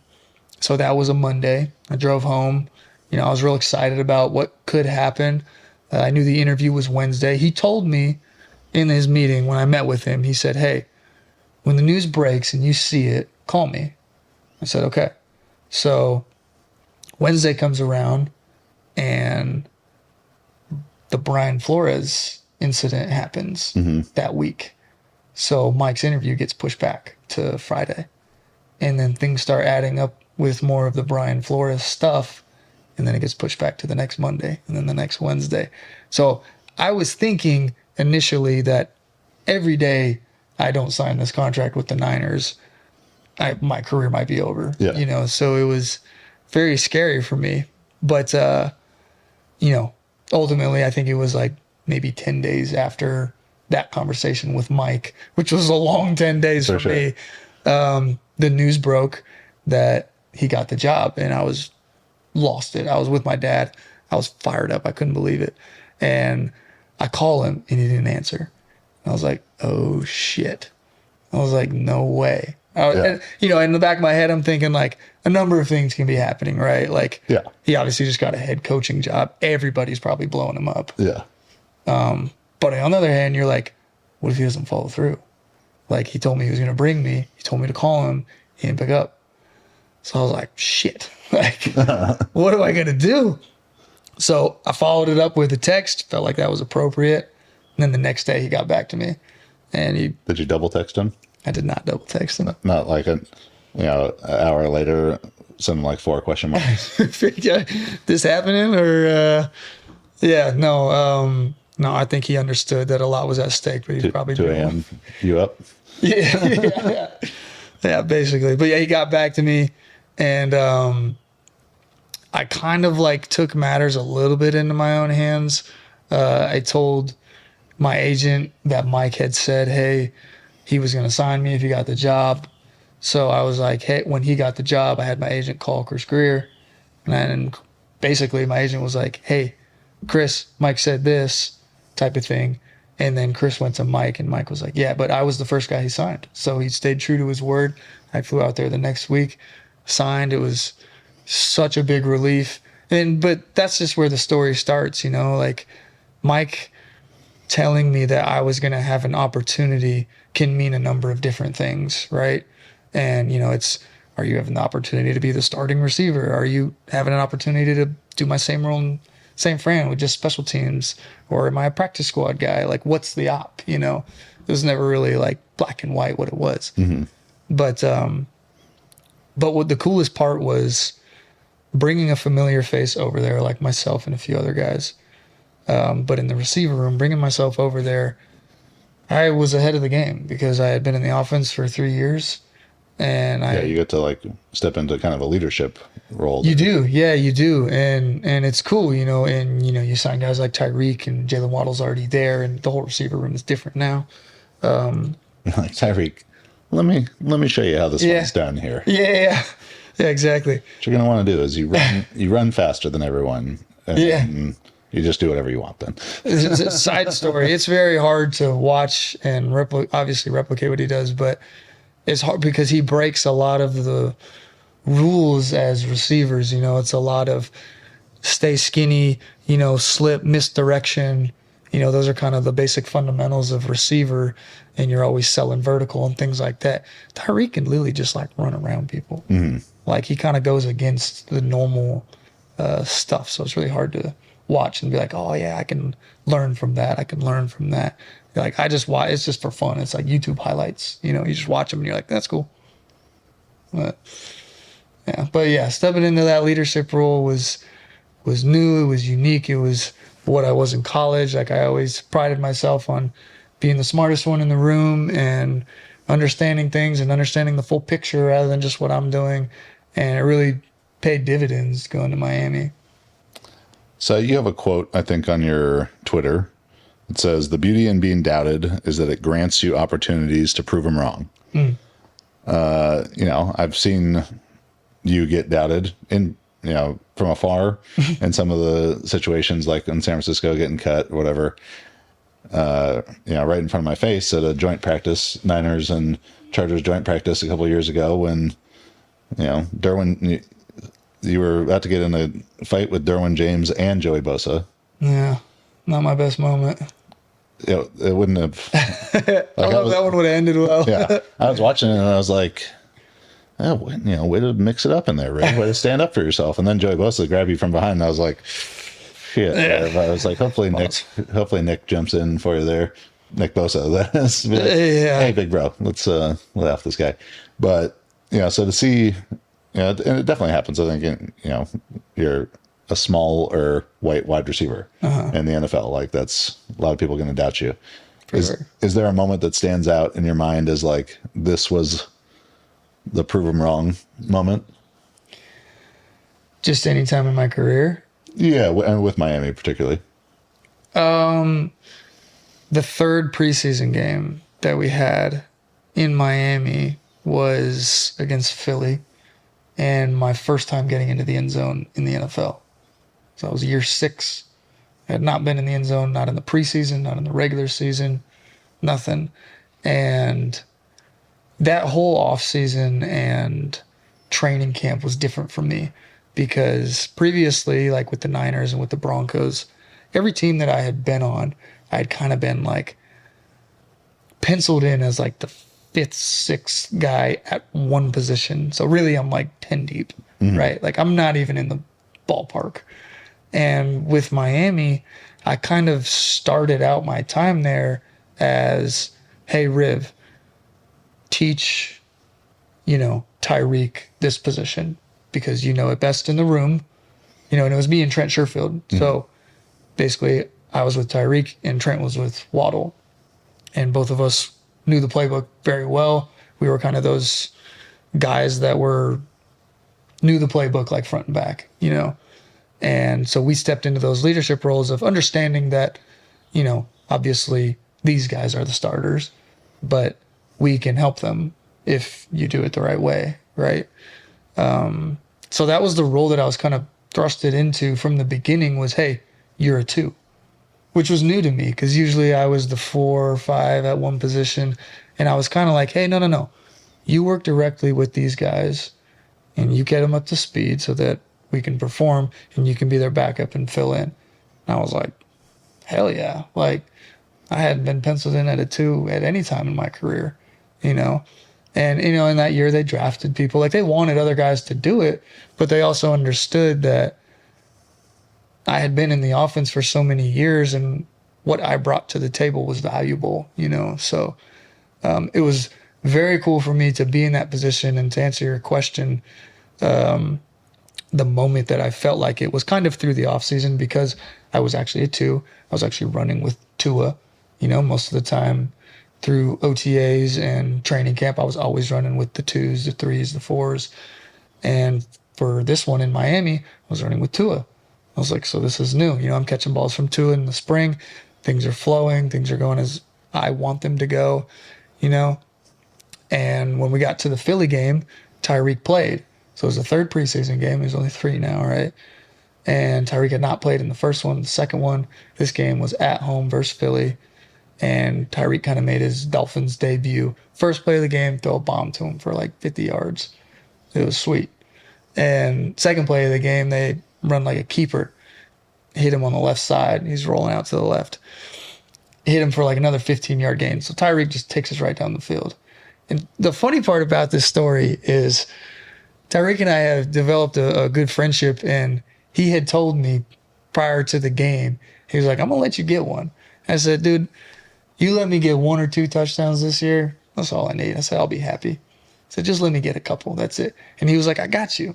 Speaker 2: that was a Monday. I drove home. You know, I was real excited about what could happen. I knew the interview was Wednesday. He told me in his meeting when I met with him, he said, hey, when the news breaks and you see it, call me. I said, okay. So Wednesday comes around and the Brian Flores incident happens that week. So Mike's interview gets pushed back to Friday. And then things start adding up with more of the Brian Flores stuff. And then it gets pushed back to the next Monday and then the next Wednesday. So I was thinking initially that every day I don't sign this contract with the Niners, my career might be over.
Speaker 1: Yeah.
Speaker 2: You know, so it was very scary for me. But, you know, ultimately I think it was like maybe 10 days after that conversation with Mike, which was a long 10 days for me. The news broke that he got the job, and I was lost it. I was with my dad. I was fired up. I couldn't believe it. And I call him and he didn't answer. I was like, oh shit. I was like, no way. And, you know, in the back of my head, I'm thinking like a number of things can be happening, right? Like, he obviously just got a head coaching job. Everybody's probably blowing him up.
Speaker 1: Yeah.
Speaker 2: But on the other hand, you're like, what if he doesn't follow through? Like, he told me he was going to bring me. He told me to call him. He didn't pick up. So I was like, shit. Like, what am I going to do? So I followed it up with a text. Felt like that was appropriate. And then the next day he got back to me. And
Speaker 1: Did you double text him?
Speaker 2: I did not double text him.
Speaker 1: Not like an hour later, something like 4 question marks.
Speaker 2: This happening or no, I think he understood that a lot was at stake, but he's probably
Speaker 1: 2 a.m. You up?
Speaker 2: Yeah, basically. But yeah, he got back to me, and I kind of like took matters a little bit into my own hands. I told my agent that Mike had said, hey, he was going to sign me if he got the job. So I was like, hey, when he got the job, I had my agent call Chris Greer, and basically my agent was like, hey, Chris, Mike said this type of thing. And then Chris went to Mike, and Mike was like, yeah, but I was the first guy he signed. So he stayed true to his word. I flew out there the next week, signed. It was such a big relief. But that's just where the story starts, you know, like Mike telling me that I was going to have an opportunity can mean a number of different things, right? And, you know, are you having the opportunity to be the starting receiver? Are you having an opportunity to do my same role, same frame with just special teams? Or am I a practice squad guy? Like, what's the op, you know? It was never really like black and white what it was. Mm-hmm. But what the coolest part was bringing a familiar face over there, like myself and a few other guys. But in the receiver room, bringing myself over there, I was ahead of the game because I had been in the offense for 3 years. And
Speaker 1: you get to like step into kind of a leadership role.
Speaker 2: You do. Yeah, you do. And it's cool, you know, and, you know, you sign guys like Tyreek, and Jalen Waddle's already there, and the whole receiver room is different now.
Speaker 1: Like, Tyreek, let me show you how this one's done here.
Speaker 2: Yeah, exactly.
Speaker 1: What you're going to want to do is you run faster than everyone. And you just do whatever you want then.
Speaker 2: It's a side story. It's very hard to watch and obviously replicate what he does, but it's hard because he breaks a lot of the rules as receivers. You know, it's a lot of stay skinny, you know, slip, misdirection, those are kind of the basic fundamentals of receiver, and you're always selling vertical and things like that. Tyreek can literally just like run around people. Like he kind of goes against the normal stuff. So it's really hard to watch and be like, oh yeah, I can learn from that. I can learn from that. Like I just watch, it's just for fun. It's like YouTube highlights, you just watch them and you're like, that's cool. But yeah, stepping into that leadership role was new. It was unique. It was what I was in college. Like I always prided myself on being the smartest one in the room and understanding things and understanding the full picture rather than just what I'm doing. And it really paid dividends going to Miami.
Speaker 1: So you have a quote, I think, on your Twitter. It says, "The beauty in being doubted is that it grants you opportunities to prove them wrong." I've seen you get doubted from afar in some of the situations, like in San Francisco getting cut or whatever, right in front of my face at a joint practice, Niners and Chargers joint practice a couple of years ago when, Derwin, you were about to get in a fight with Derwin James and Joey Bosa.
Speaker 2: Yeah, not my best moment.
Speaker 1: It wouldn't have.
Speaker 2: That one would have ended well.
Speaker 1: Yeah, I was watching it and I was like, oh, way to mix it up in there, Ray. Way to stand up for yourself. And then Joey Bosa grabbed you from behind, and I was like, shit. Yeah. I was like, hopefully Nick jumps in for you there. Nick Bosa. Like, hey, big bro, let's let off this guy. But so to see, and it definitely happens. I think you're a small or white wide receiver in the NFL. Like that's a lot of people going to doubt you. Is there a moment that stands out in your mind as like this was the prove them wrong moment?
Speaker 2: Just any time in my career?
Speaker 1: Yeah, and with Miami particularly.
Speaker 2: The third preseason game that we had in Miami was against Philly, and my first time getting into the end zone in the NFL. So I was year 6. I had not been in the end zone, not in the preseason, not in the regular season, nothing. And that whole offseason and training camp was different for me because previously, like with the Niners and with the Broncos, every team that I had been on, I had kind of been like penciled in as like the 5th, 6th guy at one position. So really I'm like 10 deep, right? Like I'm not even in the ballpark. And with Miami, I kind of started out my time there as, hey, Riv, teach, Tyreek this position because you know it best in the room, and it was me and Trent Sherfield. So basically I was with Tyreek and Trent was with Waddle, and both of us knew the playbook very well. We were kind of those guys that knew the playbook like front and back, And so we stepped into those leadership roles of understanding that, obviously these guys are the starters, but we can help them if you do it the right way, right? So that was the role that I was kind of thrusted into from the beginning was, hey, you're a 2, which was new to me because usually I was the 4 or 5 at one position. And I was kind of like, hey, no. You work directly with these guys and you get them up to speed so that we can perform and you can be their backup and fill in. And I was like, hell yeah. Like I hadn't been penciled in at a 2 at any time in my career, And, in that year they drafted people. Like they wanted other guys to do it, but they also understood that I had been in the offense for so many years and what I brought to the table was valuable, So it was very cool for me to be in that position. And to answer your question, the moment that I felt like it was kind of through the offseason because I was actually a 2. I was actually running with Tua, most of the time. Through OTAs and training camp, I was always running with the 2s, the 3s, the 4s. And for this one in Miami, I was running with Tua. I was like, so this is new. I'm catching balls from Tua in the spring. Things are flowing. Things are going as I want them to go, And when we got to the Philly game, Tyreek played. So it was the third preseason game. He's only 3 now, right? And Tyreek had not played in the first one. The second one, this game was at home versus Philly. And Tyreek kind of made his Dolphins debut. First play of the game, throw a bomb to him for like 50 yards. It was sweet. And second play of the game, they run like a keeper. Hit him on the left side. He's rolling out to the left. hit him for like another 15-yard gain. So Tyreek just takes us right down the field. And the funny part about this story is Tyreek and I have developed a good friendship, and he had told me prior to the game, he was like, I'm going to let you get one. I said, dude, you let me get 1 or 2 touchdowns this year, that's all I need. I said, I'll be happy. I said, just let me get a couple. That's it. And he was like, I got you.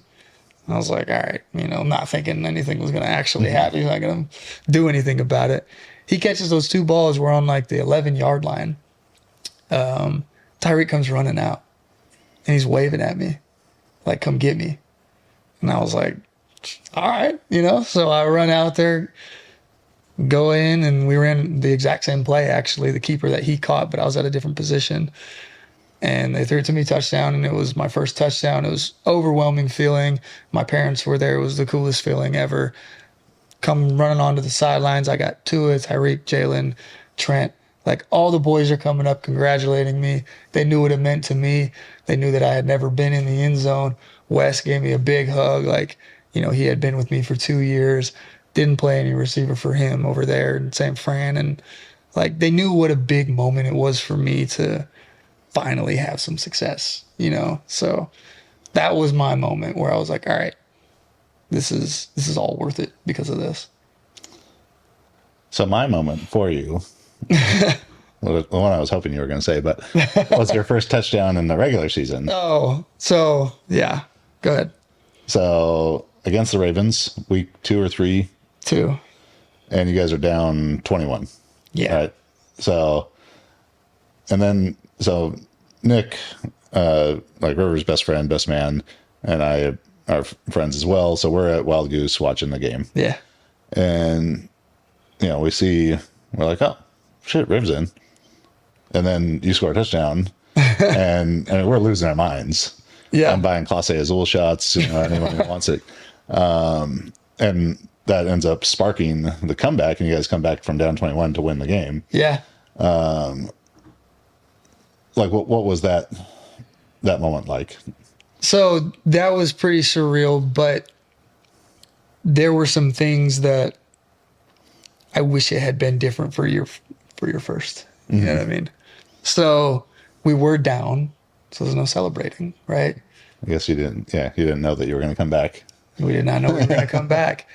Speaker 2: And I was like, all right, not thinking anything was going to actually happen. He's not going to do anything about it. He catches those 2 balls. We're on like the 11-yard line. Tyreek comes running out, and he's waving at me, like, come get me. And I was like, all right, So I run out there, go in, and we ran the exact same play, actually, the keeper that he caught, but I was at a different position. And they threw it to me, touchdown, and it was my first touchdown. It was overwhelming feeling. My parents were there. It was the coolest feeling ever. Come running onto the sidelines. I got Tua, Tyreek, Jalen, Trent. Like, all the boys are coming up congratulating me. They knew what it meant to me. They knew that I had never been in the end zone. Wes gave me a big hug. Like, he had been with me for 2 years. Didn't play any receiver for him over there in San Fran. And, like, they knew what a big moment it was for me to finally have some success, So that was my moment where I was like, all right, this is all worth it because of this.
Speaker 1: So my moment for you, well, the one I was hoping you were going to say, but was your first touchdown in the regular season.
Speaker 2: Oh, so yeah, go ahead.
Speaker 1: So against the Ravens, week 2 or 3.
Speaker 2: 2.
Speaker 1: And you guys are down 21.
Speaker 2: Yeah.
Speaker 1: Right? So Nick, like River's best friend, best man, and I are friends as well. So we're at Wild Goose watching the game.
Speaker 2: Yeah.
Speaker 1: And, we're like, oh, shit, Riv's in. And then you score a touchdown, and we're losing our minds.
Speaker 2: Yeah.
Speaker 1: I'm buying Clase Azul shots, anyone who wants it. And that ends up sparking the comeback, and you guys come back from down 21 to win the game.
Speaker 2: Yeah.
Speaker 1: Like, what was that moment like?
Speaker 2: So that was pretty surreal, but there were some things that I wish it had been different for your first. You know what I mean? So we were down, so there's no celebrating, right?
Speaker 1: I guess you didn't know that you were going to come back.
Speaker 2: We did not know we were going to come back.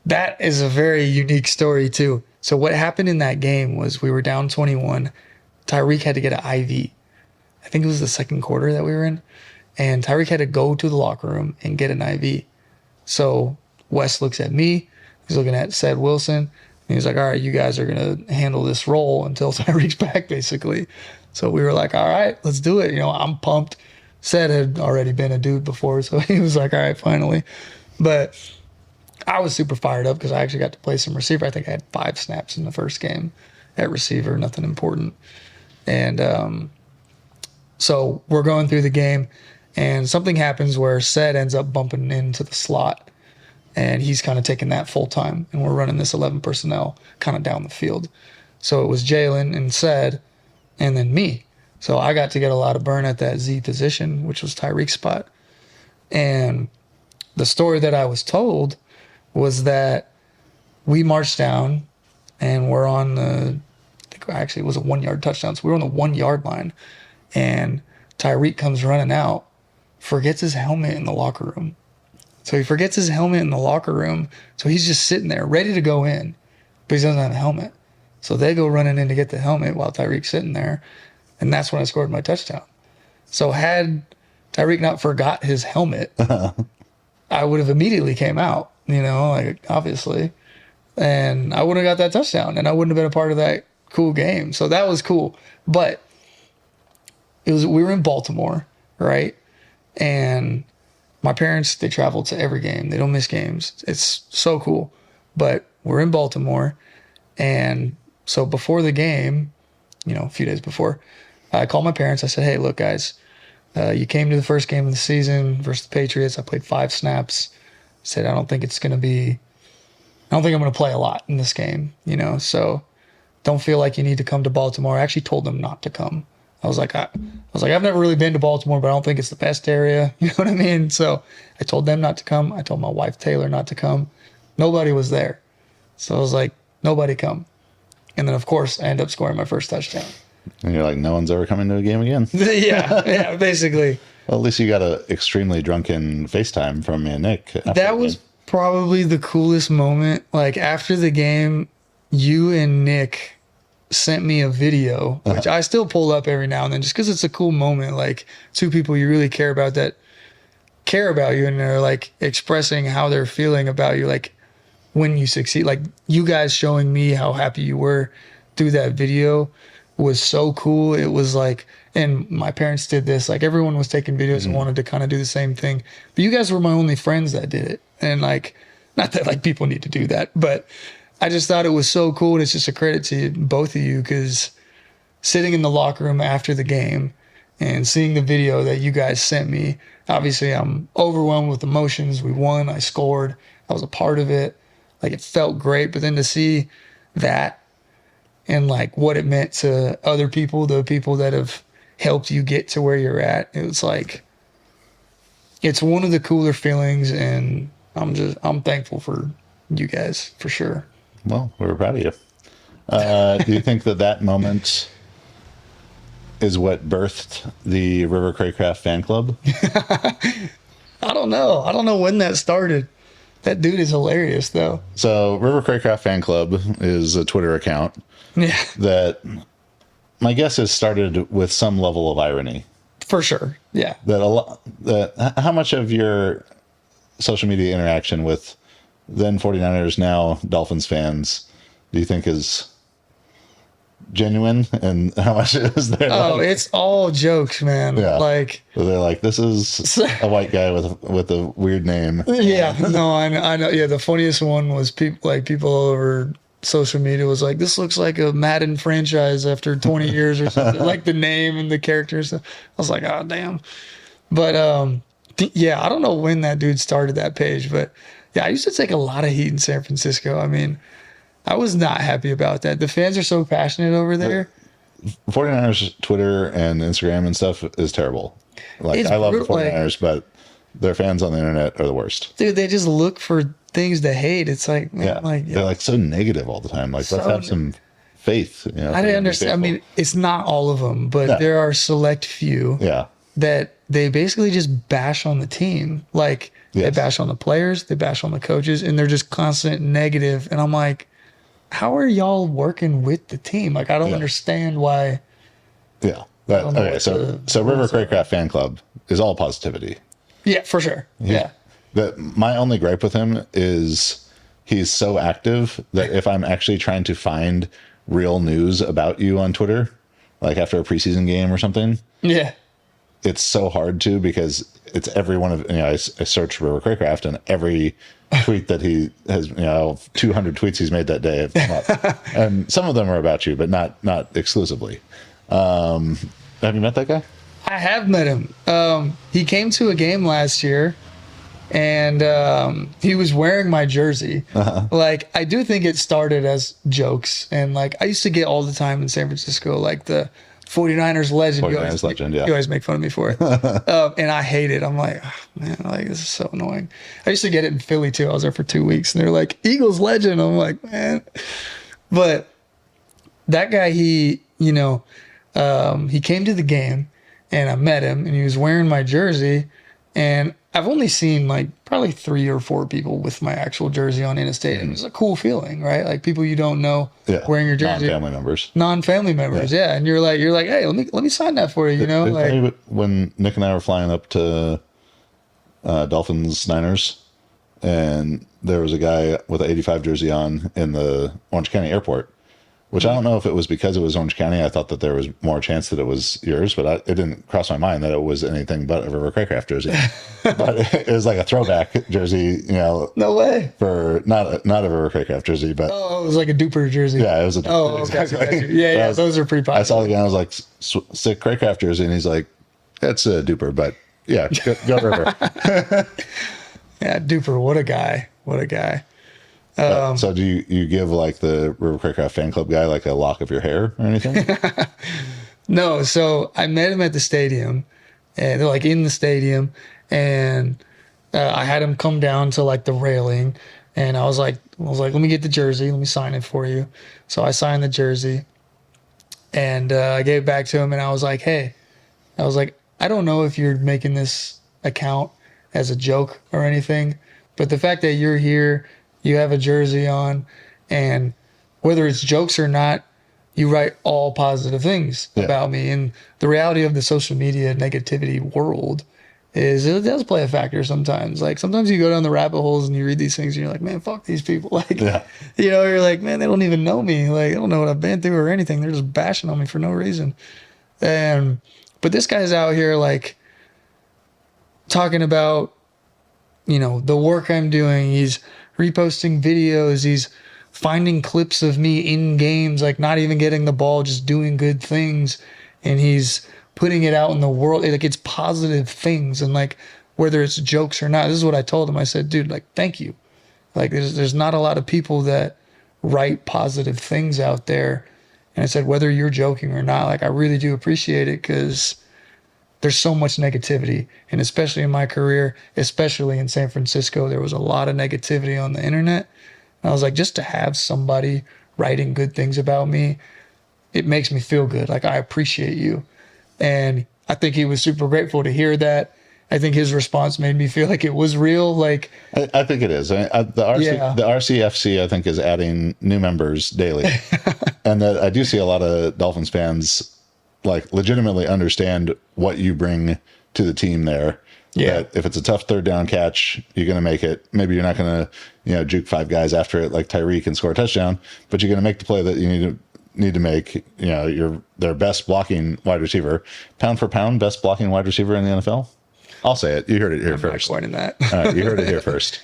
Speaker 2: That is a very unique story too. So what happened in that game was we were down 21. Tyreek had to get an IV. I think it was the second quarter that we were in. And Tyreek had to go to the locker room and get an IV. So Wes looks at me. He's looking at Sed Wilson. And he's like, all right, you guys are going to handle this role until Tyreek's back, basically. So we were like, all right, let's do it. I'm pumped. Sed had already been a dude before, so he was like, all right, finally. But I was super fired up because I actually got to play some receiver. I think I had 5 snaps in the first game at receiver, nothing important. And so we're going through the game, and something happens where Sed ends up bumping into the slot, and he's kind of taking that full time, and we're running this 11 personnel kind of down the field. So it was Jalen and Sed and then me. So I got to get a lot of burn at that Z position, which was Tyreek's spot. And the story that I was told was that we marched down, and we're on the, I think actually it was a 1-yard touchdown. So we were on the 1-yard line, and Tyreek comes running out, forgets his helmet in the locker room. So he forgets his helmet in the locker room. So he's just sitting there ready to go in, but he doesn't have a helmet. So they go running in to get the helmet while Tyreek's sitting there. And that's when I scored my touchdown. So had Tyreek not forgot his helmet, I would have immediately came out, obviously. And I would have got that touchdown, and I wouldn't have been a part of that cool game. So that was cool. But we were in Baltimore, right? And my parents, they travel to every game. They don't miss games. It's so cool. But we're in Baltimore. And so before the game, a few days before, I called my parents. I said, hey, look, guys, you came to the first game of the season versus the Patriots. I played 5 snaps. I said, I don't think I'm going to play a lot in this game, so don't feel like you need to come to Baltimore. I actually told them not to come. I was like, I've never really been to Baltimore, but I don't think it's the best area. You know what I mean? So I told them not to come. I told my wife, Taylor, not to come. Nobody was there. So I was like, nobody come. And then, of course, I end up scoring my first touchdown.
Speaker 1: And you're like, no one's ever coming to a game again.
Speaker 2: Yeah, basically.
Speaker 1: Well, at least you got a extremely drunken FaceTime from me and Nick.
Speaker 2: That was probably the coolest moment. Like, after the game, you and Nick sent me a video, which I still pull up every now and then just because it's a cool moment. Like, two people you really care about that care about you and they're like expressing how they're feeling about you, like when you succeed. Like, you guys showing me how happy you were through that video was so cool. It was like, and my parents did this, like everyone was taking videos and wanted to kind of do the same thing, but you guys were my only friends that did it. And like, not that like people need to do that, but I just thought it was so cool. And it's just a credit to both of you, because sitting in the locker room after the game and seeing the video that you guys sent me, obviously I'm overwhelmed with emotions. We won, I scored, I was a part of it. Like, it felt great. But then to see that and like what it meant to other people, the people that have helped you get to where you're at, it was like, it's one of the cooler feelings. And I'm thankful for you guys, for sure.
Speaker 1: Well, we're proud of you. Do you think that moment is what birthed the River Cracraft fan club?
Speaker 2: I don't know. I don't know when that started. That dude is hilarious, though.
Speaker 1: So River Cracraft fan club is a Twitter account that my guess is started with some level of irony.
Speaker 2: For sure. Yeah.
Speaker 1: How much of your social media interaction with then 49ers, now Dolphins fans, do you think is genuine, and how much is there?
Speaker 2: Oh, it's all jokes, man.
Speaker 1: Yeah.
Speaker 2: Like,
Speaker 1: they're like, this is a white guy with a weird name.
Speaker 2: Yeah. No, I know. Yeah. The funniest one was people all over social media was like, this looks like a Madden franchise after 20 years or something. Like the name and the characters. I was like, oh, damn. But yeah, I don't know when that dude started that page, but yeah, I used to take a lot of heat in San Francisco. I mean, I was not happy about that. The fans are so passionate over there.
Speaker 1: 49ers Twitter and Instagram and stuff is terrible. Like, I love the 49ers, but their fans on the internet are the worst.
Speaker 2: Dude, they just look for things to hate. It's like, man,
Speaker 1: they're like so negative all the time. Like, let's have some faith. You know,
Speaker 2: I didn't understand. I mean, it's not all of them, but there are select few that they basically just bash on the team. Like, they bash on the players, they bash on the coaches, and they're just constant negative. And I'm like, how are y'all working with the team? Like, I don't understand why.
Speaker 1: Yeah. Okay. So River Cracraft fan club is all positivity.
Speaker 2: Yeah, for sure. Yeah.
Speaker 1: My only gripe with him is he's so active that if I'm actually trying to find real news about you on Twitter, like after a preseason game or something, it's so hard to, because it's every one of, I search River Cracraft, and every tweet that he has, 200 tweets he's made that day have come up. And some of them are about you, but not exclusively. Have you met that guy?
Speaker 2: I have met him. He came to a game last year, and he was wearing my jersey. Like, I do think it started as jokes, and like, I used to get all the time in San Francisco, like the 49ers legend.
Speaker 1: 49ers legend, yeah.
Speaker 2: You always make fun of me for it. And I hate it. I'm like, oh, man, like, this is so annoying. I used to get it in Philly too. I was there for 2 weeks, and they're like, Eagles legend. I'm like, man. But that guy, he came to the game, and I met him, and he was wearing my jersey, and I've only seen like probably 3 or 4 people with my actual jersey on in a stadium. It's a cool feeling, right? Like, people you don't know wearing your jersey. Non-family members. Yeah. And you're like, hey, let me sign that for you. You know, like,
Speaker 1: when Nick and I were flying up to Dolphins Niners, and there was a guy with an 85 jersey on in the Orange County airport, which I don't know if it was because it was Orange County. I thought that there was more chance that it was yours, but it didn't cross my mind that it was anything but a River Cracraft jersey. But it was like a throwback jersey,
Speaker 2: No way.
Speaker 1: For not a River Cracraft jersey, but
Speaker 2: it was like a duper jersey.
Speaker 1: Yeah, it was a
Speaker 2: duper jersey. Gotcha. Yeah, those are pretty popular.
Speaker 1: I saw the guy, I was like, sick Cracraft jersey, and he's like, that's a duper, but yeah, go River.
Speaker 2: Yeah, duper, what a guy. What a guy.
Speaker 1: So do you give like the River Cracraft fan club guy like a lock of your hair or anything?
Speaker 2: No. So I met him at the stadium, and they're like in the stadium, and I had him come down to like the railing, And I was like, let me get the jersey. Let me sign it for you. So I signed the jersey, and I gave it back to him. And I was like, hey, I don't know if you're making this account as a joke or anything, but the fact that you're here, you have a jersey on, and whether it's jokes or not, you write all positive things about me. And the reality of the social media negativity world is it does play a factor sometimes. Like sometimes you go down the rabbit holes and you read these things and you're like, man, fuck these people. Like, you're like, man, they don't even know me. Like, they don't know what I've been through or anything. They're just bashing on me for no reason. But this guy's out here like talking about, the work I'm doing. He's reposting videos. He's finding clips of me in games, like not even getting the ball, just doing good things. And he's putting it out in the world. Like it's positive things. And like, whether it's jokes or not, this is what I told him. I said, dude, like, thank you. Like there's not a lot of people that write positive things out there. And I said, whether you're joking or not, like I really do appreciate it because there's so much negativity. And especially in my career, especially in San Francisco, there was a lot of negativity on the internet. And I was like, just to have somebody writing good things about me, it makes me feel good. Like I appreciate you. And I think he was super grateful to hear that. I think his response made me feel like it was real. Like
Speaker 1: I think it is. The RCFC, I think, is adding new members daily. And that I do see a lot of Dolphins fans like legitimately understand what you bring to the team there. Yeah. That if it's a tough third down catch, you're going to make it. Maybe you're not going to, juke 5 guys after it like Tyreek and score a touchdown, but you're going to make the play that you need to make. You're their best blocking wide receiver, pound for pound, best blocking wide receiver in the NFL. I'll say it. You heard it here first.
Speaker 2: I'm not that.
Speaker 1: All right, you heard it here first.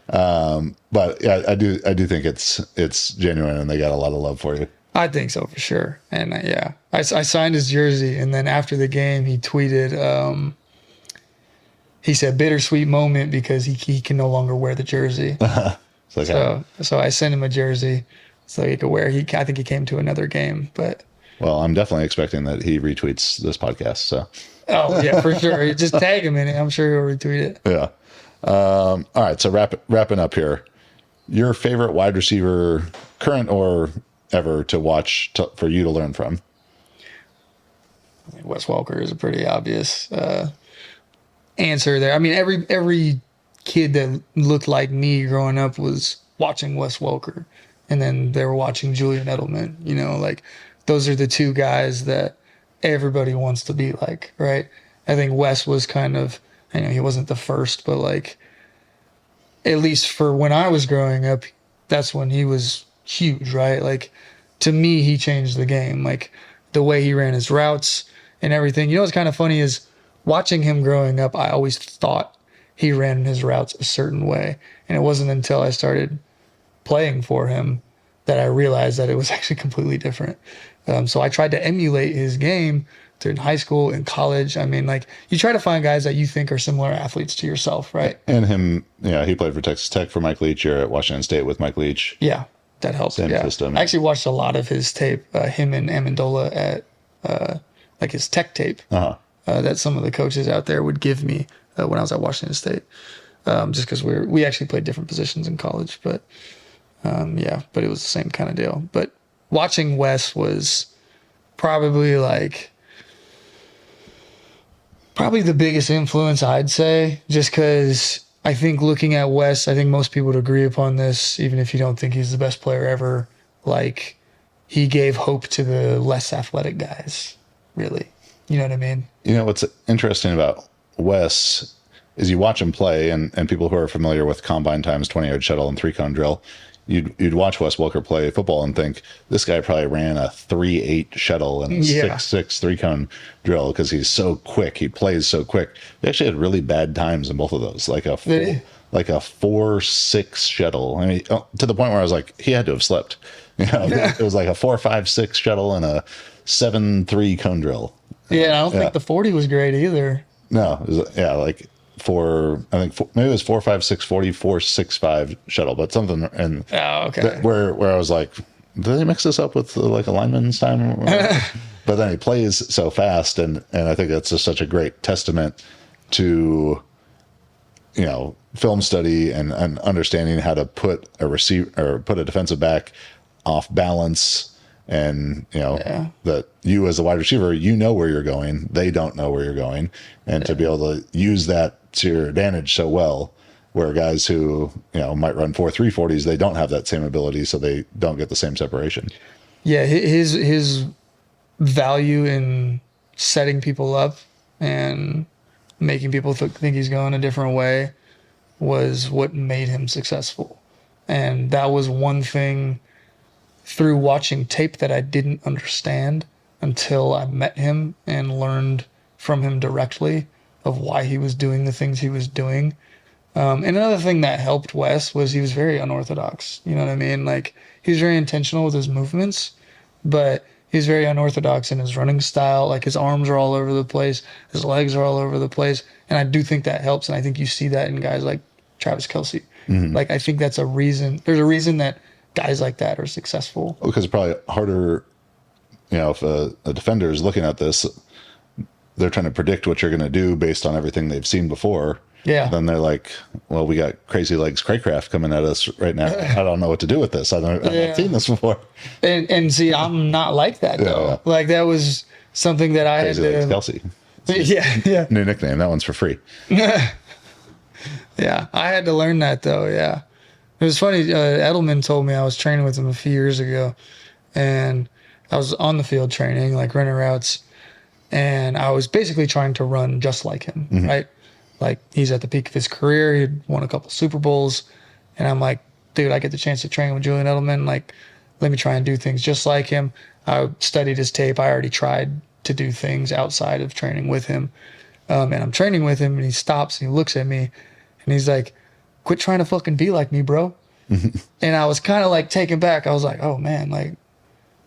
Speaker 1: But yeah, I do think it's genuine, and they got a lot of love for you.
Speaker 2: I think so for sure. And I signed his jersey, and then after the game, he tweeted. He said bittersweet moment because he can no longer wear the jersey. So I sent him a jersey so he could wear. I think he came to another game, but.
Speaker 1: Well, I'm definitely expecting that he retweets this podcast. So.
Speaker 2: Oh yeah, for sure. Just tag him in it. I'm sure he'll retweet it.
Speaker 1: Yeah. All right. So wrapping up here, your favorite wide receiver, current or ever, to watch for you to learn from.
Speaker 2: I mean, Wes Welker is a pretty obvious answer there. I mean, every kid that looked like me growing up was watching Wes Welker, and then they were watching Julian Edelman. Like those are the two guys that everybody wants to be like, right? I think Wes was kind of, he wasn't the first, but like, at least for when I was growing up, that's when he was huge, right? Like, to me, he changed the game. Like, the way he ran his routes and everything. What's kind of funny is watching him growing up, I always thought he ran his routes a certain way. And it wasn't until I started playing for him that I realized that it was actually completely different. So I tried to emulate his game in high school and college. I mean, like, you try to find guys that you think are similar athletes to yourself, right?
Speaker 1: And him, he played for Texas Tech for Mike Leach. You're at Washington State with Mike Leach.
Speaker 2: Yeah, that helps.
Speaker 1: Same system.
Speaker 2: I actually watched a lot of his tape, him and Amendola at like his tech tape that some of the coaches out there would give me when I was at Washington State, just because we actually played different positions in college. But but it was the same kind of deal. But watching Wes was probably the biggest influence, I'd say, just because I think looking at Wes, I think most people would agree upon this, even if you don't think he's the best player ever. Like, he gave hope to the less athletic guys, really. You know what I mean? What's
Speaker 1: interesting about Wes is you watch him play, and people who are familiar with combine times, 20-yard shuttle and 3-cone drill, you'd watch Wes Welker play football and think this guy probably ran a 3.8 shuttle and a 6.6 3-cone drill because he's so quick. He plays so quick. He actually had really bad times in both of those, like a 4.6 shuttle. I mean, to the point where I was like, he had to have slipped. It was like a 4.56 shuttle and a 7.3 cone drill.
Speaker 2: Yeah, I don't think the 40 was great either.
Speaker 1: No, it was, maybe it was 4.56 40 4.65 shuttle, but something. And where I was like, did they mix this up with like a lineman's time? But then he plays so fast, and I think that's just such a great testament to film study and understanding how to put a receiver or put a defensive back off balance, and that you as a wide receiver, where you're going, they don't know where you're going, and to be able to use that to your advantage so well, where guys who might run 4.3 40s, they don't have that same ability, so they don't get the same separation.
Speaker 2: Yeah, his value in setting people up and making people think he's going a different way was what made him successful. And that was one thing through watching tape that I didn't understand until I met him and learned from him directly of why he was doing the things he was doing. And another thing that helped Wes was he was very unorthodox. You know what I mean? Like, he was very intentional with his movements, but he's very unorthodox in his running style. Like, his arms are all over the place, his legs are all over the place, and I do think that helps. And I think you see that in guys like Travis Kelce. Mm-hmm. Like, I think that's a reason. There's a reason that guys like that are successful.
Speaker 1: Because it's probably harder, if a defender is looking at this, they're trying to predict what you're going to do based on everything they've seen before.
Speaker 2: Yeah.
Speaker 1: Then they're like, well, we got crazy legs Cracraft coming at us right now. I don't know what to do with this. I've not seen this before.
Speaker 2: And see, I'm not like that, though. Yeah. Like, that was something that I
Speaker 1: crazy
Speaker 2: had to...
Speaker 1: Kelsey.
Speaker 2: Yeah.
Speaker 1: New nickname. That one's for free.
Speaker 2: Yeah. I had to learn that, though. Yeah. It was funny. Edelman told me, I was training with him a few years ago, and I was on the field training, like running routes, and I was basically trying to run just like him, mm-hmm. right? Like, he's at the peak of his career. He'd won a couple Super Bowls. And I'm like, dude, I get the chance to train with Julian Edelman. Like, let me try and do things just like him. I studied his tape. I already tried to do things outside of training with him. And I'm training with him, and he stops and he looks at me, and he's like, quit trying to fucking be like me, bro. And I was kind of like taken back. I was like, oh, man, like,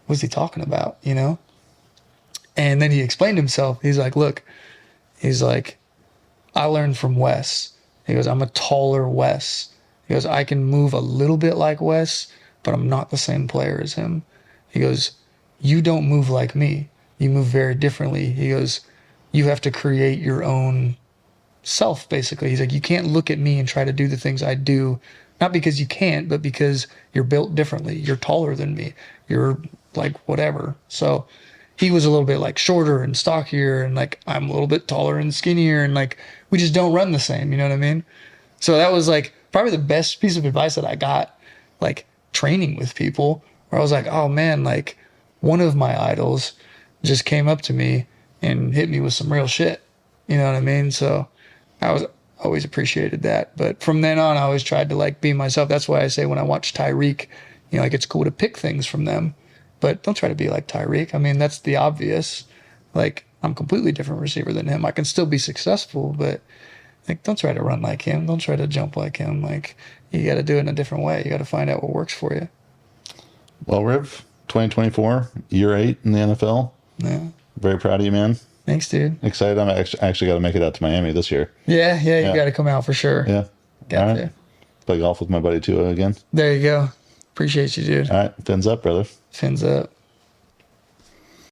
Speaker 2: what's he talking about, And then he explained himself. He's like, look, I learned from Wes. He goes, I'm a taller Wes. He goes, I can move a little bit like Wes, but I'm not the same player as him. He goes, you don't move like me. You move very differently. He goes, you have to create your own self, basically. He's like, you can't look at me and try to do the things I do, not because you can't, but because you're built differently. You're taller than me. You're like whatever. So he was a little bit like shorter and stockier, and like I'm a little bit taller and skinnier, and like we just don't run the same, you know what I mean? So that was like probably the best piece of advice that I got, like training with people, where I was like, oh man, like one of my idols just came up to me and hit me with some real shit, you know what I mean? So I was always appreciated that. But from then on, I always tried to like be myself. That's why I say when I watch Tyreek, like it's cool to pick things from them, but don't try to be like Tyreek. I mean, that's the obvious. Like, I'm a completely different receiver than him. I can still be successful, but like, don't try to run like him. Don't try to jump like him. Like, you got to do it in a different way. You got to find out what works for you.
Speaker 1: Well, Riv, 2024, year 8 in the NFL.
Speaker 2: Yeah.
Speaker 1: Very proud of you, man.
Speaker 2: Thanks, dude.
Speaker 1: Excited. I'm actually got to make it out to Miami this year.
Speaker 2: Yeah, you got to come out for sure.
Speaker 1: Yeah.
Speaker 2: Got to.
Speaker 1: Right. Play golf with my buddy Tua again.
Speaker 2: There you go. Appreciate you, dude.
Speaker 1: All right. Fins up, brother.
Speaker 2: Fins up.